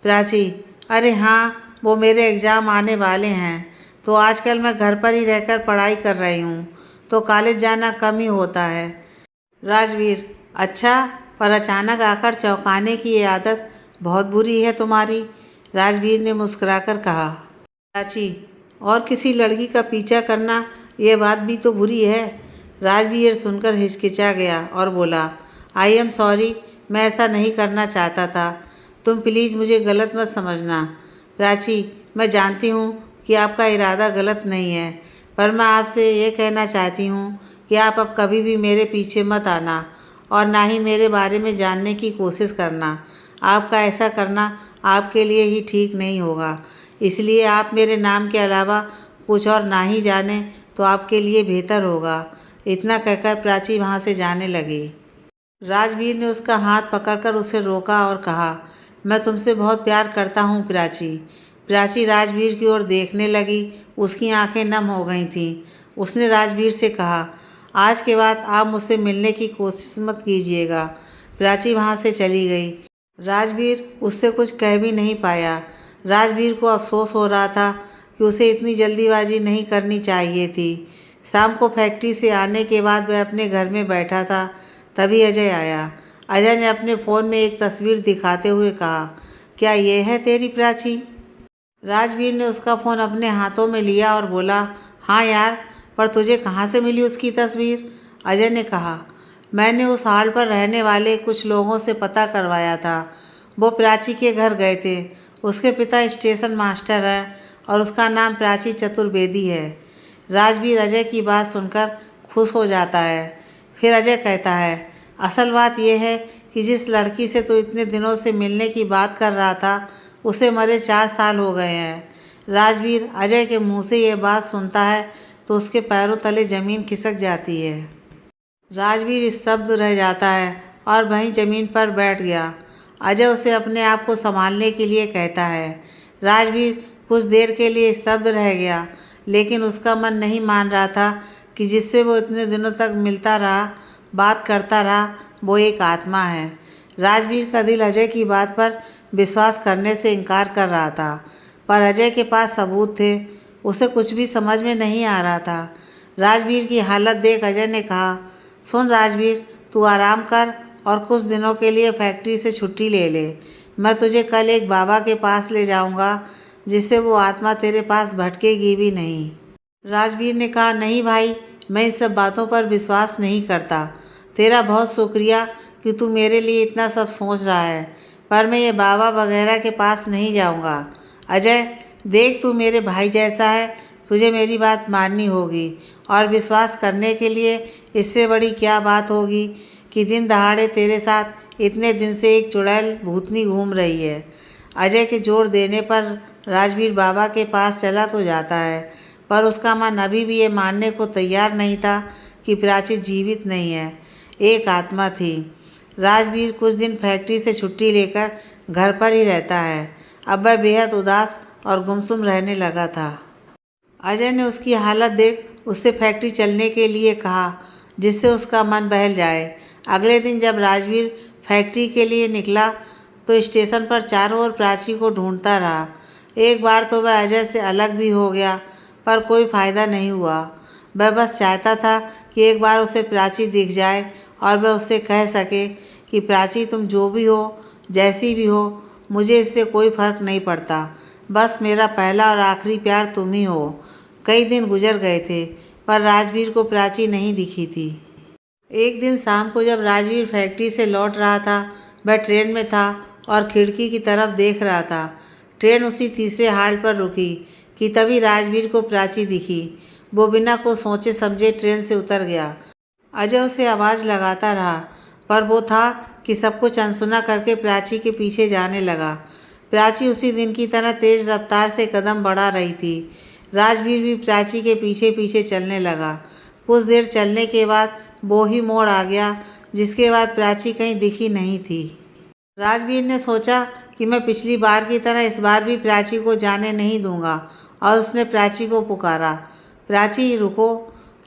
प्राची, अरे हाँ, वो मेरे एग्ज़ाम आने वाले हैं, तो आजकल मैं घर पर ही रहकर पढ़ाई कर रही हूँ, तो कॉलेज जाना कम ही होता है। राजवीर, अच्छा, पर अचानक आकर चौंकाने की ये आदत बहुत बुरी है तुम्हारी। राजवीर ने मुस्कुराकर कहा। प्राची, और किसी लड़की का पीछा करना, ये बात भी तो बुरी है। राजवीर सुनकर हिचकिचा गया और बोला, आई एम सॉरी, मैं ऐसा नहीं करना चाहता था। तुम प्लीज़ मुझे गलत मत समझना। प्राची, मैं जानती हूँ कि आपका इरादा गलत नहीं है, पर मैं आपसे ये कहना चाहती हूँ कि आप अब कभी भी मेरे पीछे मत आना और ना ही मेरे बारे में जानने की कोशिश करना। आपका ऐसा करना आपके लिए ही ठीक नहीं होगा, इसलिए आप मेरे नाम के अलावा कुछ और ना ही जाने तो आपके लिए बेहतर होगा। इतना कहकर प्राची वहाँ से जाने लगी। राजवीर ने उसका हाथ पकड़कर उसे रोका और कहा, मैं तुमसे बहुत प्यार करता हूँ प्राची। प्राची राजवीर की ओर देखने लगी, उसकी आंखें नम हो गई थीं। उसने राजवीर से कहा, आज के बाद आप मुझसे मिलने की कोशिश मत कीजिएगा। प्राची वहाँ से चली गई। राजवीर उससे कुछ कह भी नहीं पाया। राजवीर को अफसोस हो रहा था कि उसे इतनी जल्दीबाजी नहीं करनी चाहिए थी। शाम को फैक्ट्री से आने के बाद वह अपने घर में बैठा था, तभी अजय आया। अजय ने अपने फ़ोन में एक तस्वीर दिखाते हुए कहा, क्या ये है तेरी प्राची? राजवीर ने उसका फ़ोन अपने हाथों में लिया और बोला, हाँ यार, पर तुझे कहाँ से मिली उसकी तस्वीर? अजय ने कहा, मैंने उस हॉल पर रहने वाले कुछ लोगों से पता करवाया था। वो प्राची के घर गए थे। उसके पिता स्टेशन मास्टर हैं और उसका नाम प्राची चतुर्वेदी है। राजवीर अजय की बात सुनकर खुश हो जाता है। फिर अजय कहता है, असल बात यह है कि जिस लड़की से तू इतने दिनों से मिलने की बात कर रहा था, उसे मरे 4 साल हो गए हैं। राजवीर अजय के मुंह से यह बात सुनता है तो उसके पैरों तले ज़मीन खिसक जाती है। राजवीर स्तब्ध रह जाता है और वहीं ज़मीन पर बैठ गया। अजय उसे अपने आप को संभालने के लिए कहता है। राजवीर कुछ देर के लिए स्तब्ध रह गया, लेकिन उसका मन नहीं मान रहा था कि जिससे वो इतने दिनों तक मिलता रहा, बात करता रहा, वो एक आत्मा है। राजवीर का दिल अजय की बात पर विश्वास करने से इनकार कर रहा था, पर अजय के पास सबूत थे। उसे कुछ भी समझ में नहीं आ रहा था। राजवीर की हालत देख अजय ने कहा, सुन राजवीर, तू आराम कर और कुछ दिनों के लिए फैक्ट्री से छुट्टी ले ले। मैं तुझे कल एक बाबा के पास ले जाऊंगा, जिससे वो आत्मा तेरे पास भटकेगी भी नहीं। राजवीर ने कहा, नहीं भाई, मैं इन सब बातों पर विश्वास नहीं करता। तेरा बहुत शुक्रिया कि तू मेरे लिए इतना सब सोच रहा है, पर मैं ये बाबा वगैरह के पास नहीं जाऊंगा। अजय देख, तू मेरे भाई जैसा है, तुझे मेरी बात माननी होगी और विश्वास करने के लिए इससे बड़ी क्या बात होगी कि दिन दहाड़े तेरे साथ इतने दिन से एक चुड़ैल भूतनी घूम रही है। अजय के जोर देने पर राजवीर बाबा के पास चला तो जाता है, पर उसका मन अभी भी ये मानने को तैयार नहीं था कि प्राची जीवित नहीं है, एक आत्मा थी। राजवीर कुछ दिन फैक्ट्री से छुट्टी लेकर घर पर ही रहता है। अब वह बेहद उदास और गुमसुम रहने लगा था। अजय ने उसकी हालत देख उससे फैक्ट्री चलने के लिए कहा, जिससे उसका मन बहल जाए। अगले दिन जब राजवीर फैक्ट्री के लिए निकला तो स्टेशन पर चारों ओर प्राची को ढूंढता रहा। एक बार तो वह अजय से अलग भी हो गया, पर कोई फ़ायदा नहीं हुआ। वह बस चाहता था कि एक बार उसे प्राची दिख जाए और वह उससे कह सके कि प्राची, तुम जो भी हो, जैसी भी हो, मुझे इससे कोई फ़र्क नहीं पड़ता। बस मेरा पहला और आखिरी प्यार तुम ही हो। कई दिन गुजर गए थे, पर राजवीर को प्राची नहीं दिखी थी। एक दिन शाम को जब राजवीर फैक्ट्री से लौट रहा था, वह ट्रेन में था और खिड़की की तरफ देख रहा था। ट्रेन उसी तीसरे हाल्ट पर रुकी कि तभी राजवीर को प्राची दिखी। वो बिना कुछ सोचे समझे ट्रेन से उतर गया। अजय उसे आवाज़ लगाता रहा, पर वो था कि सब कुछ अनसुना करके प्राची के पीछे जाने लगा। प्राची उसी दिन की तरह तेज़ रफ्तार से कदम बढ़ा रही थी। राजवीर भी प्राची के पीछे पीछे चलने लगा। कुछ देर चलने के बाद वो ही मोड़ आ गया, जिसके बाद प्राची कहीं दिखी नहीं थी। राजवीर ने सोचा कि मैं पिछली बार की तरह इस बार भी प्राची को जाने नहीं दूंगा, और उसने प्राची को पुकारा, प्राची रुको।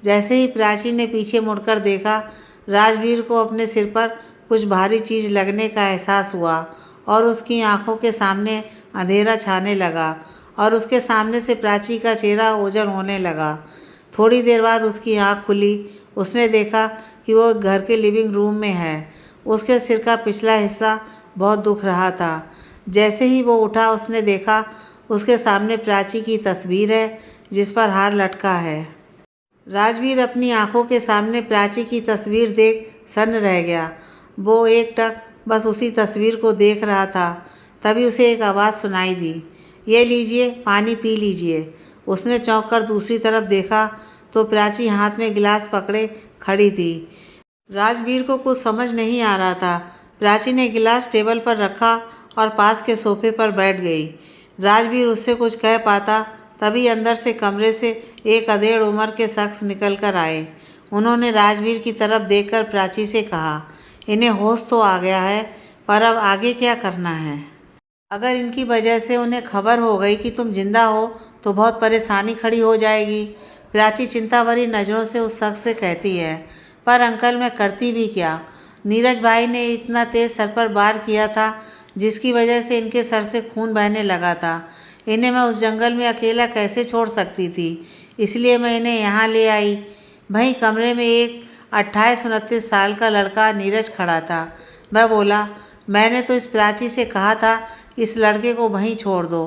जैसे ही प्राची ने पीछे मुड़कर देखा, राजवीर को अपने सिर पर कुछ भारी चीज़ लगने का एहसास हुआ और उसकी आंखों के सामने अंधेरा छाने लगा और उसके सामने से प्राची का चेहरा ओझल होने लगा। थोड़ी देर बाद उसकी आंख खुली। उसने देखा कि वो घर के लिविंग रूम में है। उसके सिर का पिछला हिस्सा बहुत दुख रहा था। जैसे ही वो उठा, उसने देखा उसके सामने प्राची की तस्वीर है, जिस पर हार लटका है। राजवीर अपनी आंखों के सामने प्राची की तस्वीर देख सन्न रह गया। वो एक टक बस उसी तस्वीर को देख रहा था। तभी उसे एक आवाज़ सुनाई दी, ये लीजिए, पानी पी लीजिए। उसने चौंक कर दूसरी तरफ देखा तो प्राची हाथ में गिलास पकड़े खड़ी थी। राजवीर को कुछ समझ नहीं आ रहा था। प्राची ने गिलास टेबल पर रखा और पास के सोफे पर बैठ गई। राजवीर उससे कुछ कह पाता, तभी अंदर से कमरे से एक अधेड़ उम्र के शख्स निकल कर आए। उन्होंने राजवीर की तरफ देखकर प्राची से कहा, इन्हें होश तो आ गया है, पर अब आगे क्या करना है? अगर इनकी वजह से उन्हें खबर हो गई कि तुम जिंदा हो तो बहुत परेशानी खड़ी हो जाएगी। प्राची चिंता भरी नज़रों से उस शख्स से कहती है, पर अंकल मैं करती भी क्या? नीरज भाई ने इतना तेज़ सर पर वार किया था, जिसकी वजह से इनके सर से खून बहने लगा था। इन्हें मैं उस जंगल में अकेला कैसे छोड़ सकती थी, इसलिए मैं इन्हें यहाँ ले आई। वहीं कमरे में एक 28-29 साल का लड़का नीरज खड़ा था। वह बोला, मैंने तो इस प्राची से कहा था इस लड़के को वहीं छोड़ दो,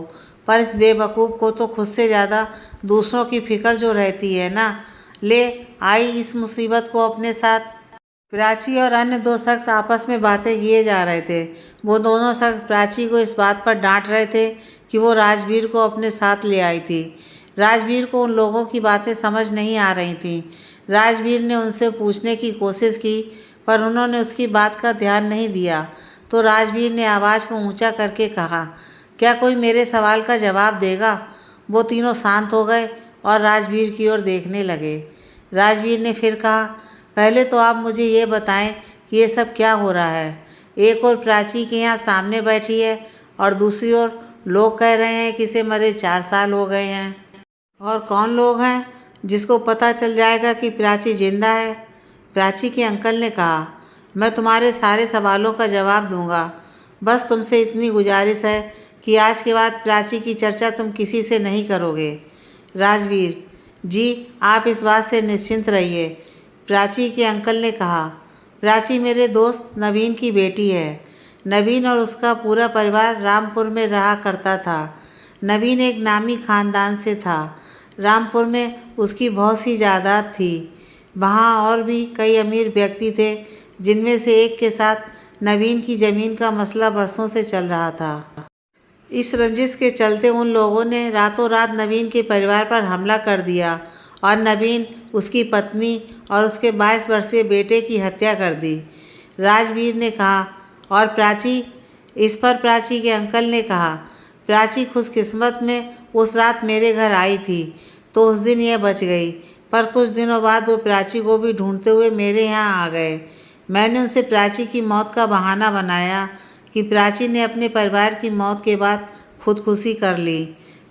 पर इस बेवकूफ़ को तो खुद से ज़्यादा दूसरों की फिक्र जो रहती है ना। ले आई इस मुसीबत को अपने साथ। प्राची और अन्य दो शख्स आपस में बातें किए जा रहे थे। वो दोनों शख्स प्राची को इस बात पर डांट रहे थे कि वो राजवीर को अपने साथ ले आई थी। राजवीर को उन लोगों की बातें समझ नहीं आ रही थीं। राजवीर ने उनसे पूछने की कोशिश की, पर उन्होंने उसकी बात का ध्यान नहीं दिया। तो राजवीर ने आवाज़ को ऊंचा करके कहा, क्या कोई मेरे सवाल का जवाब देगा? वो तीनों शांत हो गए और राजवीर की ओर देखने लगे। राजवीर ने फिर कहा, पहले तो आप मुझे ये बताएं कि ये सब क्या हो रहा है? एक और प्राची के यहाँ सामने बैठी है और दूसरी ओर लोग कह रहे हैं कि इसे मरे 4 साल हो गए हैं। और कौन लोग हैं जिसको पता चल जाएगा कि प्राची जिंदा है? प्राची के अंकल ने कहा, मैं तुम्हारे सारे सवालों का जवाब दूंगा। बस तुमसे इतनी गुजारिश है कि आज के बाद प्राची की चर्चा तुम किसी से नहीं करोगे। राजवीर: जी, आप इस बात से निश्चिंत रहिए, प्राची के अंकल ने कहा। प्राची मेरे दोस्त नवीन की बेटी है। नवीन और उसका पूरा परिवार रामपुर में रहा करता था। नवीन एक नामी खानदान से था। रामपुर में उसकी बहुत सी जायदाद थी। वहाँ और भी कई अमीर व्यक्ति थे, जिनमें से एक के साथ नवीन की ज़मीन का मसला बरसों से चल रहा था। इस रंजिश के चलते उन लोगों ने रातों रात नवीन के परिवार पर हमला कर दिया और नवीन, उसकी पत्नी और उसके 22 वर्षीय बेटे की हत्या कर दी, राजवीर ने कहा। और प्राची? इस पर प्राची के अंकल ने कहा, प्राची खुशकिस्मत में उस रात मेरे घर आई थी, तो उस दिन यह बच गई, पर कुछ दिनों बाद वो प्राची को भी ढूंढते हुए मेरे यहाँ आ गए। मैंने उनसे प्राची की मौत का बहाना बनाया कि प्राची ने अपने परिवार की मौत के बाद खुदकुशी कर ली।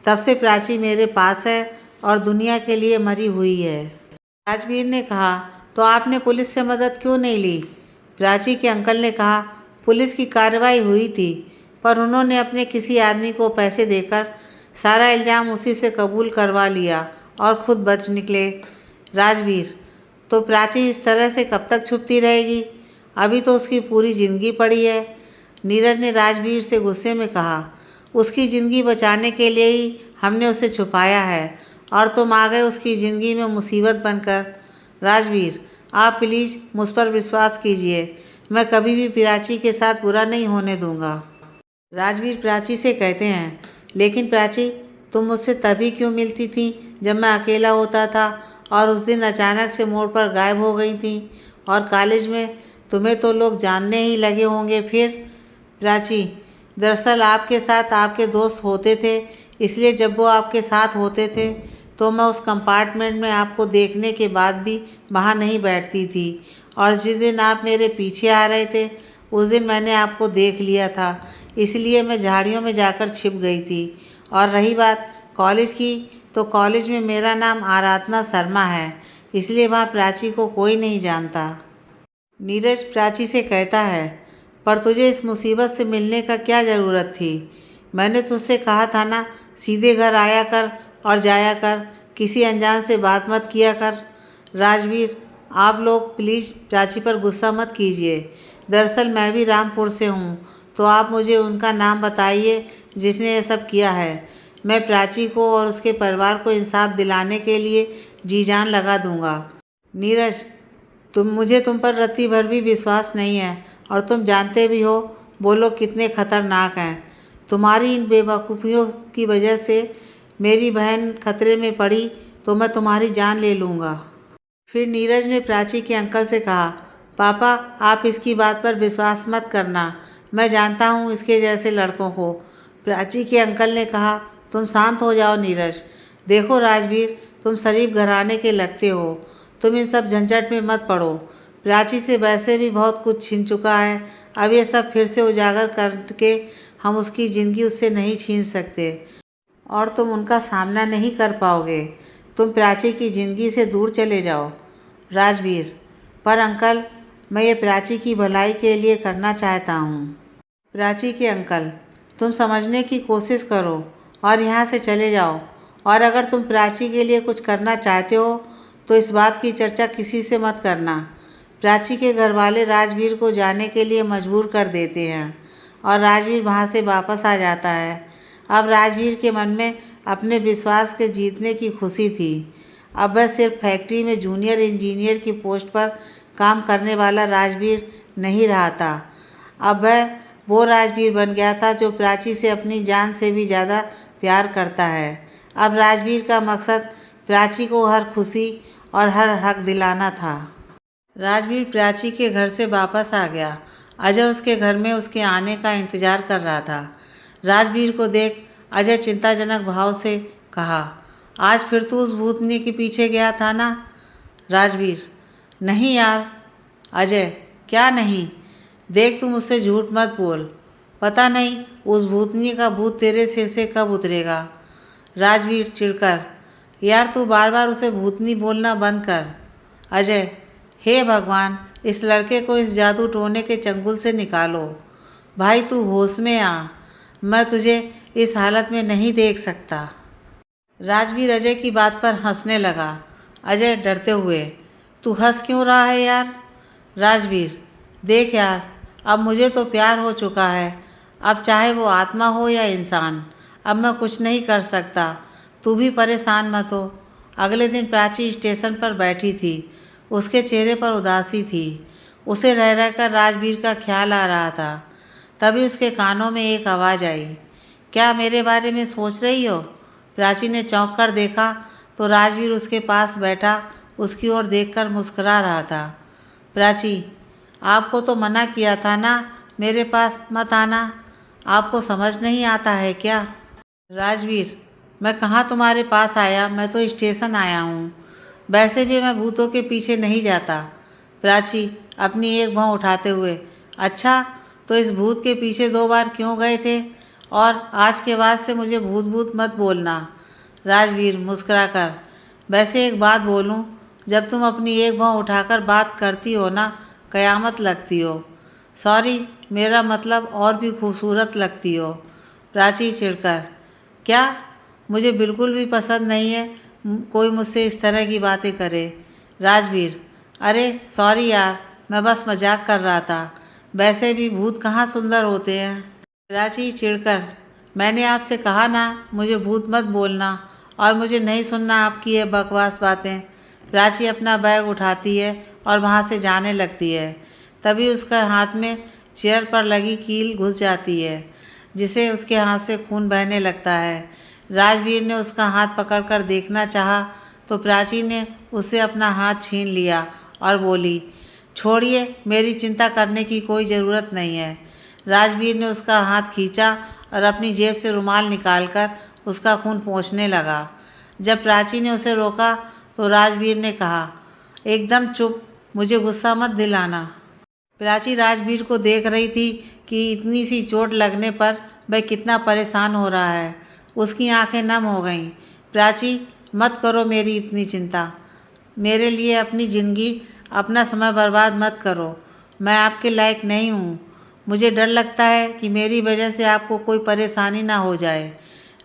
तब से प्राची मेरे पास है और दुनिया के लिए मरी हुई है। राजवीर ने कहा, तो आपने पुलिस से मदद क्यों नहीं ली? प्राची के अंकल ने कहा, पुलिस की कार्रवाई हुई थी, पर उन्होंने अपने किसी आदमी को पैसे देकर सारा इल्ज़ाम उसी से कबूल करवा लिया और खुद बच निकले। राजवीर: तो प्राची इस तरह से कब तक छुपती रहेगी? अभी तो उसकी पूरी ज़िंदगी पड़ी है, नीरज ने राजवीर से गुस्से में कहा। उसकी ज़िंदगी बचाने के लिए ही हमने उसे छुपाया है और तुम आ गए उसकी ज़िंदगी में मुसीबत बनकर। राजवीर: आप प्लीज़ मुझ पर विश्वास कीजिए, मैं कभी भी प्राची के साथ बुरा नहीं होने दूंगा। राजवीर प्राची से कहते हैं, लेकिन प्राची, तुम मुझसे तभी क्यों मिलती थी जब मैं अकेला होता था, और उस दिन अचानक से मोड़ पर गायब हो गई थी, और कॉलेज में तुम्हें तो लोग जानने ही लगे होंगे फिर? प्राची: दरअसल आपके साथ आपके दोस्त होते थे, इसलिए जब वो आपके साथ होते थे तो मैं उस कंपार्टमेंट में आपको देखने के बाद भी वहाँ नहीं बैठती थी, और जिस दिन आप मेरे पीछे आ रहे थे उस दिन मैंने आपको देख लिया था, इसलिए मैं झाड़ियों में जाकर छिप गई थी। और रही बात कॉलेज की, तो कॉलेज में मेरा नाम आराधना शर्मा है, इसलिए वहाँ प्राची को कोई नहीं जानता। नीरज प्राची से कहता है, पर तुझे इस मुसीबत से मिलने का क्या ज़रूरत थी? मैंने तुझसे कहा था ना, सीधे घर आया कर और जाया कर, किसी अनजान से बात मत किया कर। राजवीर: आप लोग प्लीज़ प्राची पर गुस्सा मत कीजिए, दरअसल मैं भी रामपुर से हूँ, तो आप मुझे उनका नाम बताइए जिसने ये सब किया है। मैं प्राची को और उसके परिवार को इंसाफ दिलाने के लिए जी जान लगा दूंगा। नीरज: मुझे तुम पर रत्ती भर भी विश्वास नहीं है, और तुम जानते भी हो वो लोग कितने खतरनाक हैं। तुम्हारी इन बेवकूफ़ियों की वजह से मेरी बहन खतरे में पड़ी तो मैं तुम्हारी जान ले लूँगा। फिर नीरज ने प्राची के अंकल से कहा, पापा, आप इसकी बात पर विश्वास मत करना, मैं जानता हूँ इसके जैसे लड़कों को। प्राची के अंकल ने कहा, तुम शांत हो जाओ नीरज। देखो राजवीर, तुम शरीफ घराने के लगते हो, तुम इन सब झंझट में मत पड़ो। प्राची से वैसे भी बहुत कुछ छीन चुका है, अब ये सब फिर से उजागर करके हम उसकी ज़िंदगी उससे नहीं छीन सकते, और तुम उनका सामना नहीं कर पाओगे। तुम प्राची की ज़िंदगी से दूर चले जाओ। राजवीर: पर अंकल, मैं ये प्राची की भलाई के लिए करना चाहता हूँ। प्राची के अंकल: तुम समझने की कोशिश करो और यहाँ से चले जाओ, और अगर तुम प्राची के लिए कुछ करना चाहते हो तो इस बात की चर्चा किसी से मत करना। प्राची के घर वाले राजवीर को जाने के लिए मजबूर कर देते हैं और राजवीर वहाँ से वापस आ जाता है। अब राजवीर के मन में अपने विश्वास के जीतने की खुशी थी। अब वह सिर्फ फैक्ट्री में जूनियर इंजीनियर की पोस्ट पर काम करने वाला राजवीर नहीं रहा था। अब वह वो राजवीर बन गया था जो प्राची से अपनी जान से भी ज़्यादा प्यार करता है। अब राजवीर का मकसद प्राची को हर खुशी और हर हक दिलाना था। राजवीर प्राची के घर से वापस आ गया। अजय उसके घर में उसके आने का इंतज़ार कर रहा था। राजवीर को देख अजय चिंताजनक भाव से कहा, आज फिर तू उस भूतनी के पीछे गया था ना? राजवीर: नहीं यार। अजय: क्या नहीं? देख, तू मुझसे झूठ मत बोल, पता नहीं उस भूतनी का भूत तेरे सिर से कब उतरेगा। राजवीर चिढ़कर: यार तू बार बार उसे भूतनी बोलना बंद कर। अजय: हे भगवान, इस लड़के को इस जादू टोने के चंगुल से निकालो। भाई तू होश में आ, मैं तुझे इस हालत में नहीं देख सकता। राजवीर अजय की बात पर हंसने लगा। अजय डरते हुए, तू हंस क्यों रहा है यार? राजवीर, देख यार, अब मुझे तो प्यार हो चुका है। अब चाहे वो आत्मा हो या इंसान, अब मैं कुछ नहीं कर सकता। तू भी परेशान मत हो। अगले दिन प्राची स्टेशन पर बैठी थी। उसके चेहरे पर उदासी थी। उसे रह रहकर राजवीर का ख्याल आ रहा था। तभी उसके कानों में एक आवाज़ आई, क्या मेरे बारे में सोच रही हो? प्राची ने चौंक कर देखा तो राजवीर उसके पास बैठा उसकी ओर देखकर मुस्कुरा रहा था। प्राची, आपको तो मना किया था ना, मेरे पास मत आना। आपको समझ नहीं आता है क्या? राजवीर, मैं कहाँ तुम्हारे पास आया, मैं तो स्टेशन आया हूँ। वैसे भी मैं भूतों के पीछे नहीं जाता। प्राची अपनी एक भौं उठाते हुए, अच्छा, तो इस भूत के पीछे 2 बार क्यों गए थे? और आज के बाद से मुझे भूत भूत मत बोलना। राजवीर मुस्कुराकर, वैसे एक बात बोलूं, जब तुम अपनी एक भौं उठाकर बात करती हो ना, कयामत लगती हो। सॉरी, मेरा मतलब और भी खूबसूरत लगती हो। प्राची चिढ़कर, क्या? मुझे बिल्कुल भी पसंद नहीं है कोई मुझसे इस तरह की बातें करे। राजवीर, अरे सॉरी यार, मैं बस मजाक कर रहा था। वैसे भी भूत कहाँ सुंदर होते हैं। प्राची चिढ़कर, मैंने आपसे कहा ना, मुझे भूत मत बोलना और मुझे नहीं सुनना आपकी ये बकवास बातें। प्राची अपना बैग उठाती है और वहाँ से जाने लगती है। तभी उसका हाथ में चेयर पर लगी कील घुस जाती है, जिसे उसके हाथ से खून बहने लगता है। राजवीर ने उसका हाथ पकड़कर देखना चाहा तो प्राची ने उससे अपना हाथ छीन लिया और बोली, छोड़िए, मेरी चिंता करने की कोई ज़रूरत नहीं है। राजवीर ने उसका हाथ खींचा और अपनी जेब से रुमाल निकालकर उसका खून पोंछने लगा। जब प्राची ने उसे रोका तो राजवीर ने कहा, एकदम चुप, मुझे गुस्सा मत दिलाना। प्राची राजवीर को देख रही थी कि इतनी सी चोट लगने पर वह कितना परेशान हो रहा है। उसकी आंखें नम हो गईं। प्राची, मत करो मेरी इतनी चिंता। मेरे लिए अपनी ज़िंदगी, अपना समय बर्बाद मत करो। मैं आपके लायक नहीं हूँ। मुझे डर लगता है कि मेरी वजह से आपको कोई परेशानी ना हो जाए।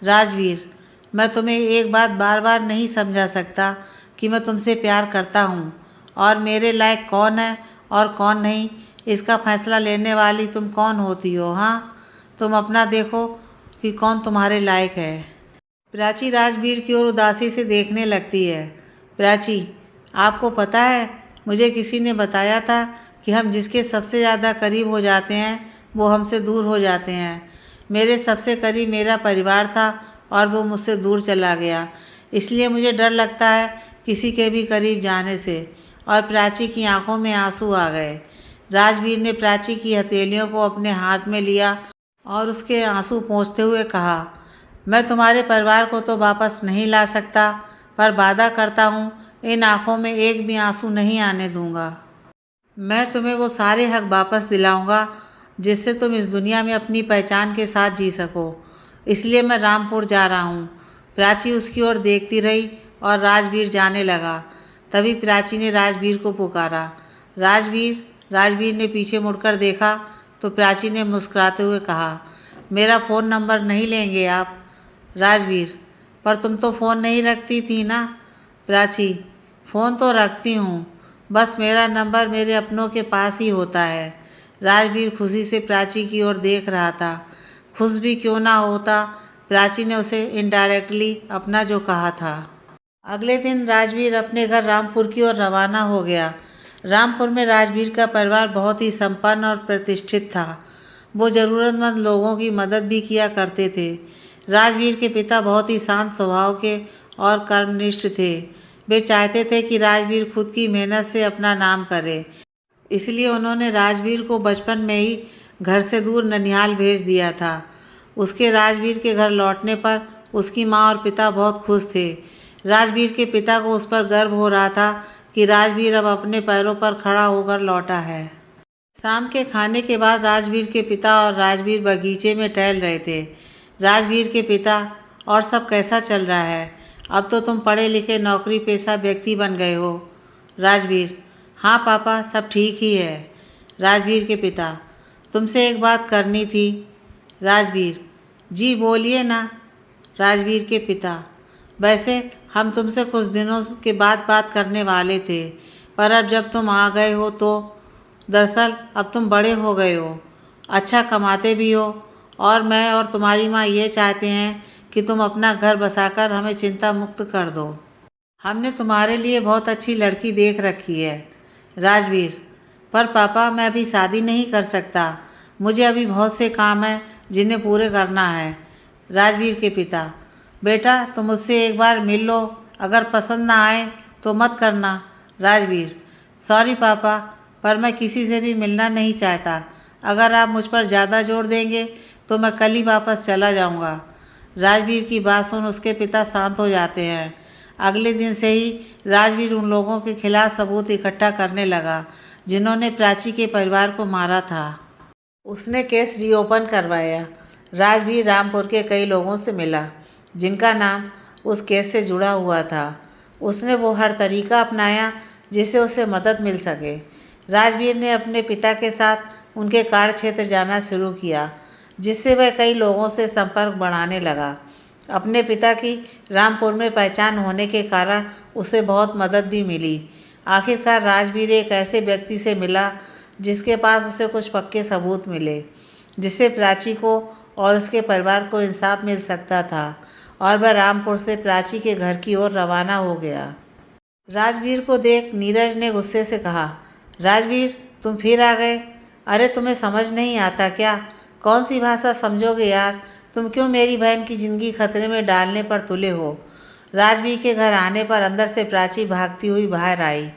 राजवीर, मैं तुम्हें एक बात बार बार नहीं समझा सकता कि मैं तुमसे प्यार करता हूँ और मेरे लायक कौन है और कौन नहीं, इसका फैसला लेने वाली तुम कौन होती हो? हाँ, तुम अपना देखो कि कौन तुम्हारे लायक है। प्राची राजवीर की ओर उदासी से देखने लगती है। प्राची, आपको पता है, मुझे किसी ने बताया था कि हम जिसके सबसे ज़्यादा करीब हो जाते हैं वो हमसे दूर हो जाते हैं। मेरे सबसे करीब मेरा परिवार था और वो मुझसे दूर चला गया। इसलिए मुझे डर लगता है किसी के भी करीब जाने से। और प्राची की आंखों में आंसू आ गए। राजवीर ने प्राची की हथेलियों को अपने हाथ में लिया और उसके आंसू पोंछते हुए कहा, मैं तुम्हारे परिवार को तो वापस नहीं ला सकता, पर वादा करता हूँ इन आँखों में एक भी आंसू नहीं आने दूंगा। मैं तुम्हें वो सारे हक वापस दिलाऊंगा जिससे तुम इस दुनिया में अपनी पहचान के साथ जी सको। इसलिए मैं रामपुर जा रहा हूँ। प्राची उसकी ओर देखती रही और राजवीर जाने लगा। तभी प्राची ने राजवीर को पुकारा, राजवीर। राजवीर ने पीछे मुड़कर देखा तो प्राची ने मुस्कुराते हुए कहा, मेरा फ़ोन नंबर नहीं लेंगे आप? राजवीर, पर तुम तो फ़ोन नहीं रखती थी ना? प्राची, फ़ोन तो रखती हूँ, बस मेरा नंबर मेरे अपनों के पास ही होता है। राजवीर खुशी से प्राची की ओर देख रहा था। खुश भी क्यों ना होता, प्राची ने उसे इनडायरेक्टली अपना जो कहा था। अगले दिन राजवीर अपने घर रामपुर की ओर रवाना हो गया। रामपुर में राजवीर का परिवार बहुत ही संपन्न और प्रतिष्ठित था। वो ज़रूरतमंद लोगों की मदद भी किया करते थे। राजवीर के पिता बहुत ही शांत स्वभाव के और कर्मनिष्ठ थे। वे चाहते थे कि राजवीर खुद की मेहनत से अपना नाम करे। इसलिए उन्होंने राजवीर को बचपन में ही घर से दूर ननिहाल भेज दिया था। उसके राजवीर के घर लौटने पर उसकी माँ और पिता बहुत खुश थे। राजवीर के पिता को उस पर गर्व हो रहा था कि राजवीर अब अपने पैरों पर खड़ा होकर लौटा है। शाम के खाने के बाद राजवीर के पिता और राजवीर बगीचे में टहल रहे थे। राजवीर के पिता, और सब कैसा चल रहा है? अब तो तुम पढ़े लिखे नौकरी पेशा व्यक्ति बन गए हो। राजवीर, हाँ पापा, सब ठीक ही है। राजवीर के पिता, तुमसे एक बात करनी थी। राजवीर, जी बोलिए ना। राजवीर के पिता, वैसे हम तुमसे कुछ दिनों के बाद बात करने वाले थे, पर अब जब तुम आ गए हो तो दरअसल अब तुम बड़े हो गए हो, अच्छा कमाते भी हो, और मैं और तुम्हारी माँ ये चाहते हैं कि तुम अपना घर बसाकर हमें चिंता मुक्त कर दो। हमने तुम्हारे लिए बहुत अच्छी लड़की देख रखी है। राजवीर: पर पापा, मैं अभी शादी नहीं कर सकता, मुझे अभी बहुत से काम हैं जिन्हें पूरे करना है। राजवीर के पिता: बेटा, तुम मुझसे एक बार मिल लो, अगर पसंद ना आए तो मत करना। राजवीर: सॉरी पापा, पर मैं किसी से भी मिलना नहीं चाहता, अगर आप मुझ पर ज़्यादा जोर देंगे तो मैं कल ही वापस चला जाऊंगा। राजवीर की बात सुन उसके पिता शांत हो जाते हैं। अगले दिन से ही राजवीर उन लोगों के खिलाफ सबूत इकट्ठा करने लगा जिन्होंने प्राची के परिवार को मारा था। उसने केस रीओपन करवाया। राजवीर रामपुर के कई लोगों से मिला जिनका नाम उस केस से जुड़ा हुआ था। उसने वो हर तरीका अपनाया जिससे उसे मदद मिल सके। राजवीर ने अपने पिता के साथ उनके कार्य क्षेत्र जाना शुरू किया, जिससे वह कई लोगों से संपर्क बढ़ाने लगा। अपने पिता की रामपुर में पहचान होने के कारण उसे बहुत मदद भी मिली। आखिरकार राजवीर एक ऐसे व्यक्ति से मिला जिसके पास उसे कुछ पक्के सबूत मिले, जिससे प्राची को और उसके परिवार को इंसाफ मिल सकता था, और वह रामपुर से प्राची के घर की ओर रवाना हो गया। राजवीर को देख नीरज ने गुस्से से कहा, राजवीर, तुम फिर आ गए? अरे तुम्हें समझ नहीं आता क्या? कौन सी भाषा समझोगे यार? तुम क्यों मेरी बहन की ज़िंदगी खतरे में डालने पर तुले हो? राजवीर के घर आने पर अंदर से प्राची भागती हुई बाहर आई।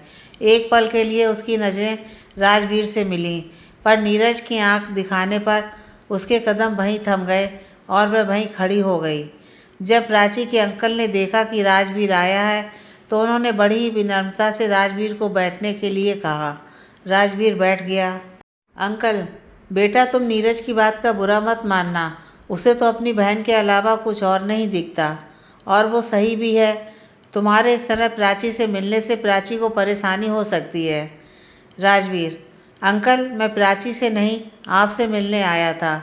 एक पल के लिए उसकी नज़रें राजवीर से मिलीं, पर नीरज की आंख दिखाने पर उसके कदम वहीं थम गए और वह वहीं खड़ी हो गई। जब प्राची के अंकल ने देखा कि राजवीर आया है तो उन्होंने बड़ी ही विनम्रता से राजवीर को बैठने के लिए कहा। राजवीर बैठ गया। अंकल, बेटा, तुम नीरज की बात का बुरा मत मानना, उसे तो अपनी बहन के अलावा कुछ और नहीं दिखता, और वो सही भी है। तुम्हारे इस तरह प्राची से मिलने से प्राची को परेशानी हो सकती है। राजवीर: अंकल, मैं प्राची से नहीं, आपसे मिलने आया था।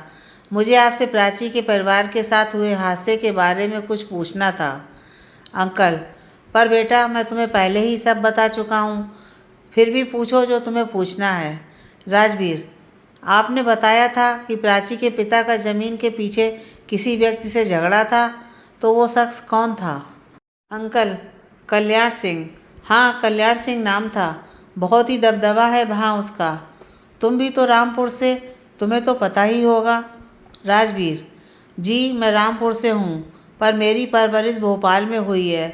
मुझे आपसे प्राची के परिवार के साथ हुए हादसे के बारे में कुछ पूछना था। अंकल: पर बेटा, मैं तुम्हें पहले ही सब बता चुका हूँ, फिर भी पूछो जो तुम्हें पूछना है। राजवीर: आपने बताया था कि प्राची के पिता का ज़मीन के पीछे किसी व्यक्ति से झगड़ा था, तो वो शख्स कौन था? अंकल: कल्याण सिंह। हाँ, कल्याण सिंह नाम था, बहुत ही दबदबा है वहाँ उसका। तुम भी तो रामपुर से, तुम्हें तो पता ही होगा। राजवीर: जी, मैं रामपुर से हूँ, पर मेरी परवरिश भोपाल में हुई है,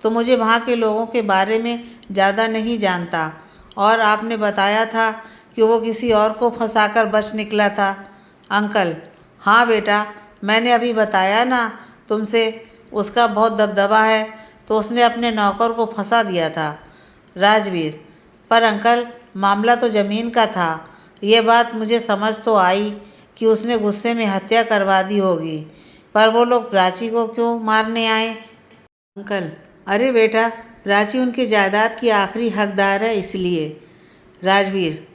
तो मुझे वहाँ के लोगों के बारे में ज़्यादा नहीं जानता। और आपने बताया था कि वो किसी और को फंसाकर बच निकला था। अंकल: हाँ बेटा, मैंने अभी बताया ना तुमसे, उसका बहुत दबदबा है, तो उसने अपने नौकर को फंसा दिया था। राजवीर: पर अंकल, मामला तो ज़मीन का था। ये बात मुझे समझ तो आई कि उसने गुस्से में हत्या करवा दी होगी, पर वो लोग प्राची को क्यों मारने आए? अंकल: अरे बेटा, प्राची उनकी जायदाद की आखिरी हकदार है, इसलिए। राजवीर: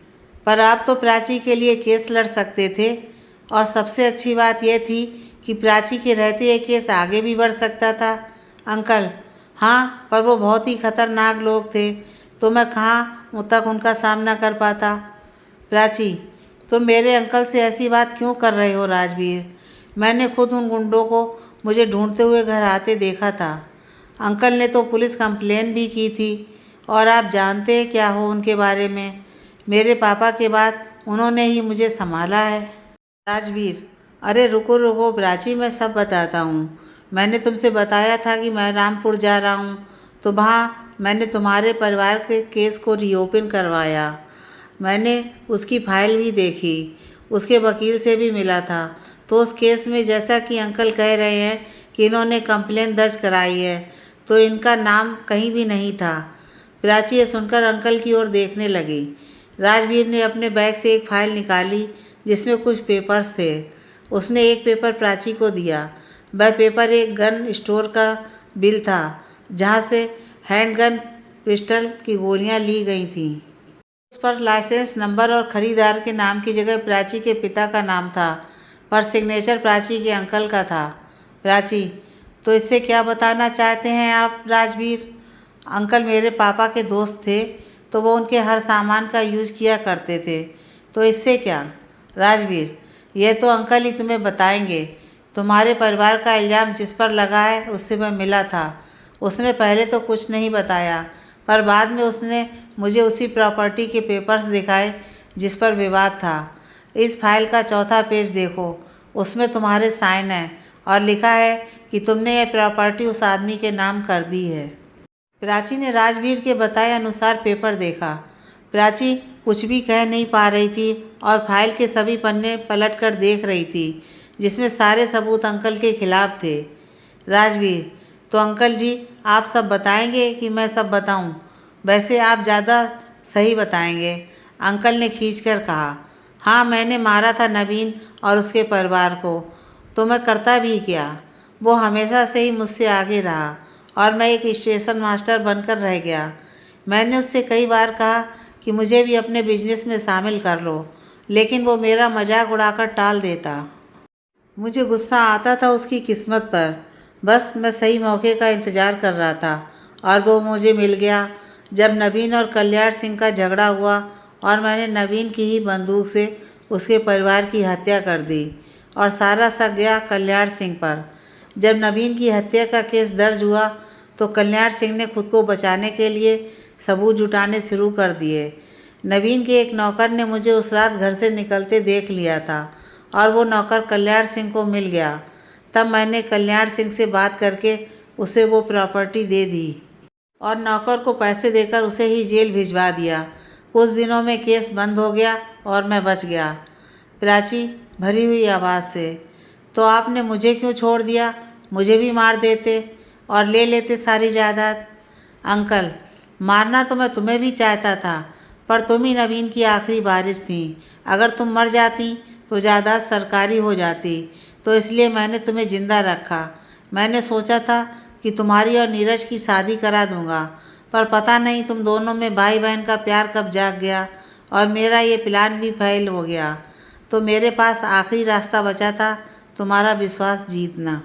पर आप तो प्राची के लिए केस लड़ सकते थे, और सबसे अच्छी बात यह थी कि प्राची के रहते ये केस आगे भी बढ़ सकता था। अंकल: हाँ, पर वो बहुत ही खतरनाक लोग थे, तो मैं कहाँ तक उनका सामना कर पाता। प्राची: तुम मेरे अंकल से ऐसी बात क्यों कर रहे हो राजवीर? मैंने खुद उन गुंडों को मुझे ढूंढते हुए घर आते देखा था। अंकल ने तो पुलिस कंप्लेन भी की थी, और आप जानते क्या हो उनके बारे में। मेरे पापा के बाद उन्होंने ही मुझे संभाला है। राजवीर: अरे रुको रुको प्राची, मैं सब बताता हूँ। मैंने तुमसे बताया था कि मैं रामपुर जा रहा हूँ, तो वहाँ मैंने तुम्हारे परिवार के केस को रीओपन करवाया। मैंने उसकी फाइल भी देखी, उसके वकील से भी मिला था, तो उस केस में जैसा कि अंकल कह रहे हैं कि इन्होंने कंप्लेन दर्ज कराई है, तो इनका नाम कहीं भी नहीं था। प्राची ये सुनकर अंकल की ओर देखने लगी। राजवीर ने अपने बैग से एक फाइल निकाली जिसमें कुछ पेपर्स थे। उसने एक पेपर प्राची को दिया। वह पेपर एक गन स्टोर का बिल था, जहाँ से हैंडगन पिस्टल की गोलियाँ ली गई थीं। उस पर लाइसेंस नंबर और खरीदार के नाम की जगह प्राची के पिता का नाम था, पर सिग्नेचर प्राची के अंकल का था। प्राची: तो इससे क्या बताना चाहते हैं आप राजवीर? अंकल मेरे पापा के दोस्त थे, तो वो उनके हर सामान का यूज़ किया करते थे, तो इससे क्या? राजवीर: यह तो अंकल ही तुम्हें बताएंगे। तुम्हारे परिवार का इल्ज़ाम जिस पर लगा है उससे मैं मिला था। उसने पहले तो कुछ नहीं बताया, पर बाद में उसने मुझे उसी प्रॉपर्टी के पेपर्स दिखाए जिस पर विवाद था। इस फाइल का चौथा पेज देखो, उसमें तुम्हारे साइन हैं और लिखा है कि तुमने यह प्रॉपर्टी उस आदमी के नाम कर दी है। प्राची ने राजवीर के बताए अनुसार पेपर देखा। प्राची कुछ भी कह नहीं पा रही थी और फाइल के सभी पन्ने पलटकर देख रही थी, जिसमें सारे सबूत अंकल के खिलाफ थे। राजवीर: तो अंकल जी, आप सब बताएंगे कि मैं सब बताऊं? वैसे आप ज़्यादा सही बताएंगे, अंकल ने खींचकर कहा। हाँ, मैंने मारा था नवीन और उसके परिवार को, तो मैं करता भी क्या? वो हमेशा से ही मुझसे आगे रहा और मैं एक स्टेशन मास्टर बनकर रह गया। मैंने उससे कई बार कहा कि मुझे भी अपने बिजनेस में शामिल कर लो, लेकिन वो मेरा मजाक उड़ाकर टाल देता। मुझे गुस्सा आता था उसकी किस्मत पर। बस मैं सही मौके का इंतज़ार कर रहा था और वो मुझे मिल गया। जब नवीन और कल्याण सिंह का झगड़ा हुआ और मैंने नवीन की ही बंदूक से उसके परिवार की हत्या कर दी और सारा शक गया कल्याण सिंह पर। जब नवीन की हत्या का केस दर्ज हुआ तो कल्याण सिंह ने खुद को बचाने के लिए सबूत जुटाने शुरू कर दिए। नवीन के एक नौकर ने मुझे उस रात घर से निकलते देख लिया था और वो नौकर कल्याण सिंह को मिल गया। तब मैंने कल्याण सिंह से बात करके उसे वो प्रॉपर्टी दे दी और नौकर को पैसे देकर उसे ही जेल भिजवा दिया। कुछ दिनों में केस बंद हो गया और मैं बच गया। प्राची भरी हुई आवाज़ से: तो आपने मुझे क्यों छोड़ दिया? मुझे भी मार देते और ले लेते सारी जायदाद। अंकल: मारना तो मैं तुम्हें भी चाहता था, पर तुम ही नवीन की आखिरी वारिस थी। अगर तुम मर जाती तो जायदाद सरकारी हो जाती, तो इसलिए मैंने तुम्हें जिंदा रखा। मैंने सोचा था कि तुम्हारी और नीरज की शादी करा दूंगा, पर पता नहीं तुम दोनों में भाई बहन का प्यार कब जाग गया और मेरा ये प्लान भी फेल हो गया। तो मेरे पास आखिरी रास्ता बचा था, तुम्हारा विश्वास जीतना।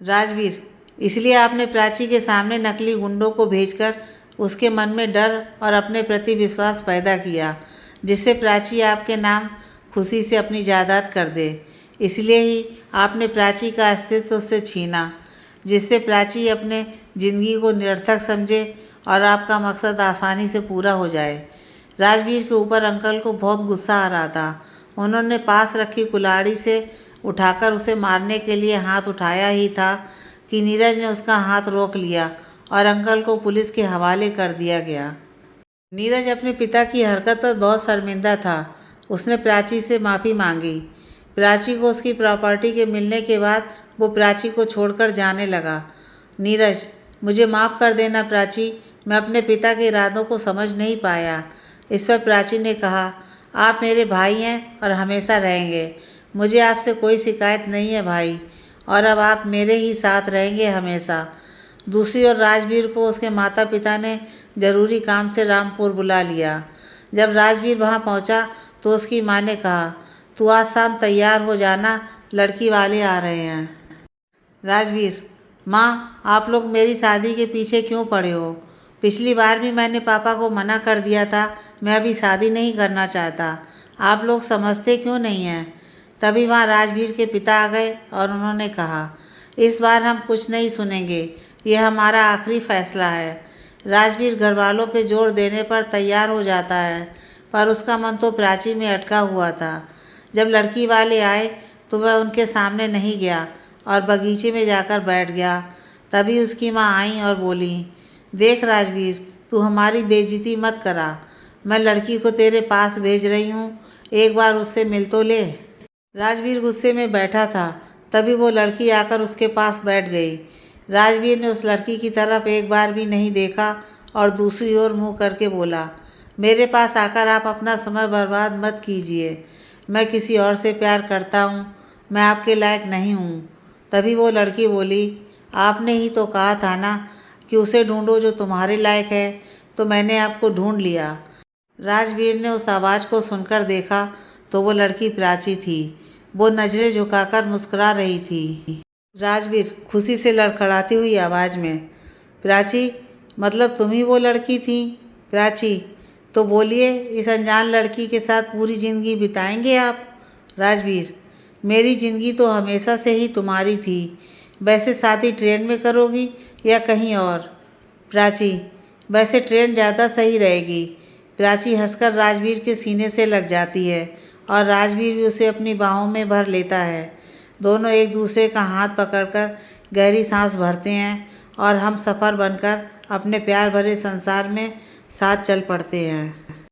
राजवीर: इसलिए आपने प्राची के सामने नकली गुंडों को भेजकर उसके मन में डर और अपने प्रति विश्वास पैदा किया, जिससे प्राची आपके नाम खुशी से अपनी जायदाद कर दे। इसलिए ही आपने प्राची का अस्तित्व उससे छीना, जिससे प्राची अपने ज़िंदगी को निरर्थक समझे और आपका मकसद आसानी से पूरा हो जाए। राजवीर के ऊपर अंकल को बहुत गुस्सा आ रहा था। उन्होंने पास रखी कुल्हाड़ी से उठाकर उसे मारने के लिए हाथ उठाया ही था कि नीरज ने उसका हाथ रोक लिया और अंकल को पुलिस के हवाले कर दिया गया। नीरज अपने पिता की हरकत पर बहुत शर्मिंदा था। उसने प्राची से माफ़ी मांगी। प्राची को उसकी प्रॉपर्टी के मिलने के बाद वो प्राची को छोड़कर जाने लगा। नीरज: मुझे माफ़ कर देना प्राची, मैं अपने पिता के इरादों को समझ नहीं पाया। इस पर प्राची ने कहा, आप मेरे भाई हैं और हमेशा रहेंगे। मुझे आपसे कोई शिकायत नहीं है भाई, और अब आप मेरे ही साथ रहेंगे हमेशा। दूसरी ओर राजवीर को उसके माता पिता ने ज़रूरी काम से रामपुर बुला लिया। जब राजवीर वहाँ पहुँचा तो उसकी माँ ने कहा, तू आज शाम तैयार हो जाना, लड़की वाले आ रहे हैं। राजवीर: माँ, आप लोग मेरी शादी के पीछे क्यों पड़े हो? पिछली बार भी मैंने पापा को मना कर दिया था, मैं अभी शादी नहीं करना चाहता। आप लोग समझते क्यों नहीं हैं? तभी वहाँ राजवीर के पिता आ गए और उन्होंने कहा, इस बार हम कुछ नहीं सुनेंगे, यह हमारा आखिरी फैसला है। राजवीर घरवालों के जोर देने पर तैयार हो जाता है, पर उसका मन तो प्राची में अटका हुआ था। जब लड़की वाले आए तो वह उनके सामने नहीं गया और बगीचे में जाकर बैठ गया। तभी उसकी माँ आई और बोली, देख राजवीर, तू हमारी बेइज्जती मत करा। मैं लड़की को तेरे पास भेज रही हूँ, एक बार उससे मिल तो ले। राजवीर गुस्से में बैठा था, तभी वो लड़की आकर उसके पास बैठ गई। राजवीर ने उस लड़की की तरफ एक बार भी नहीं देखा और दूसरी ओर मुँह करके बोला, मेरे पास आकर आप अपना समय बर्बाद मत कीजिए। मैं किसी और से प्यार करता हूँ, मैं आपके लायक नहीं हूँ। तभी वो लड़की बोली, आपने ही तो कहा था ना कि उसे ढूंढो जो तुम्हारे लायक है, तो मैंने आपको ढूंढ लिया। राजवीर ने उस आवाज़ को सुनकर देखा तो वो लड़की प्राची थी। वो नज़रें झुकाकर मुस्कुरा रही थी। राजवीर खुशी से लड़खड़ाती हुई आवाज़ में, प्राची, मतलब तुम ही वो लड़की थी? प्राची, तो बोलिए, इस अनजान लड़की के साथ पूरी ज़िंदगी बिताएंगे आप? राजवीर, मेरी ज़िंदगी तो हमेशा से ही तुम्हारी थी। वैसे शादी ट्रेन में करोगी या कहीं और? प्राची, वैसे ट्रेन ज़्यादा सही रहेगी। प्राची हंसकर राजवीर के सीने से लग जाती है और राजवीर भी उसे अपनी बाहों में भर लेता है। दोनों एक दूसरे का हाथ पकड़कर गहरी सांस भरते हैं और हम सफ़र बनकर अपने प्यार भरे संसार में साथ चल पड़ते हैं।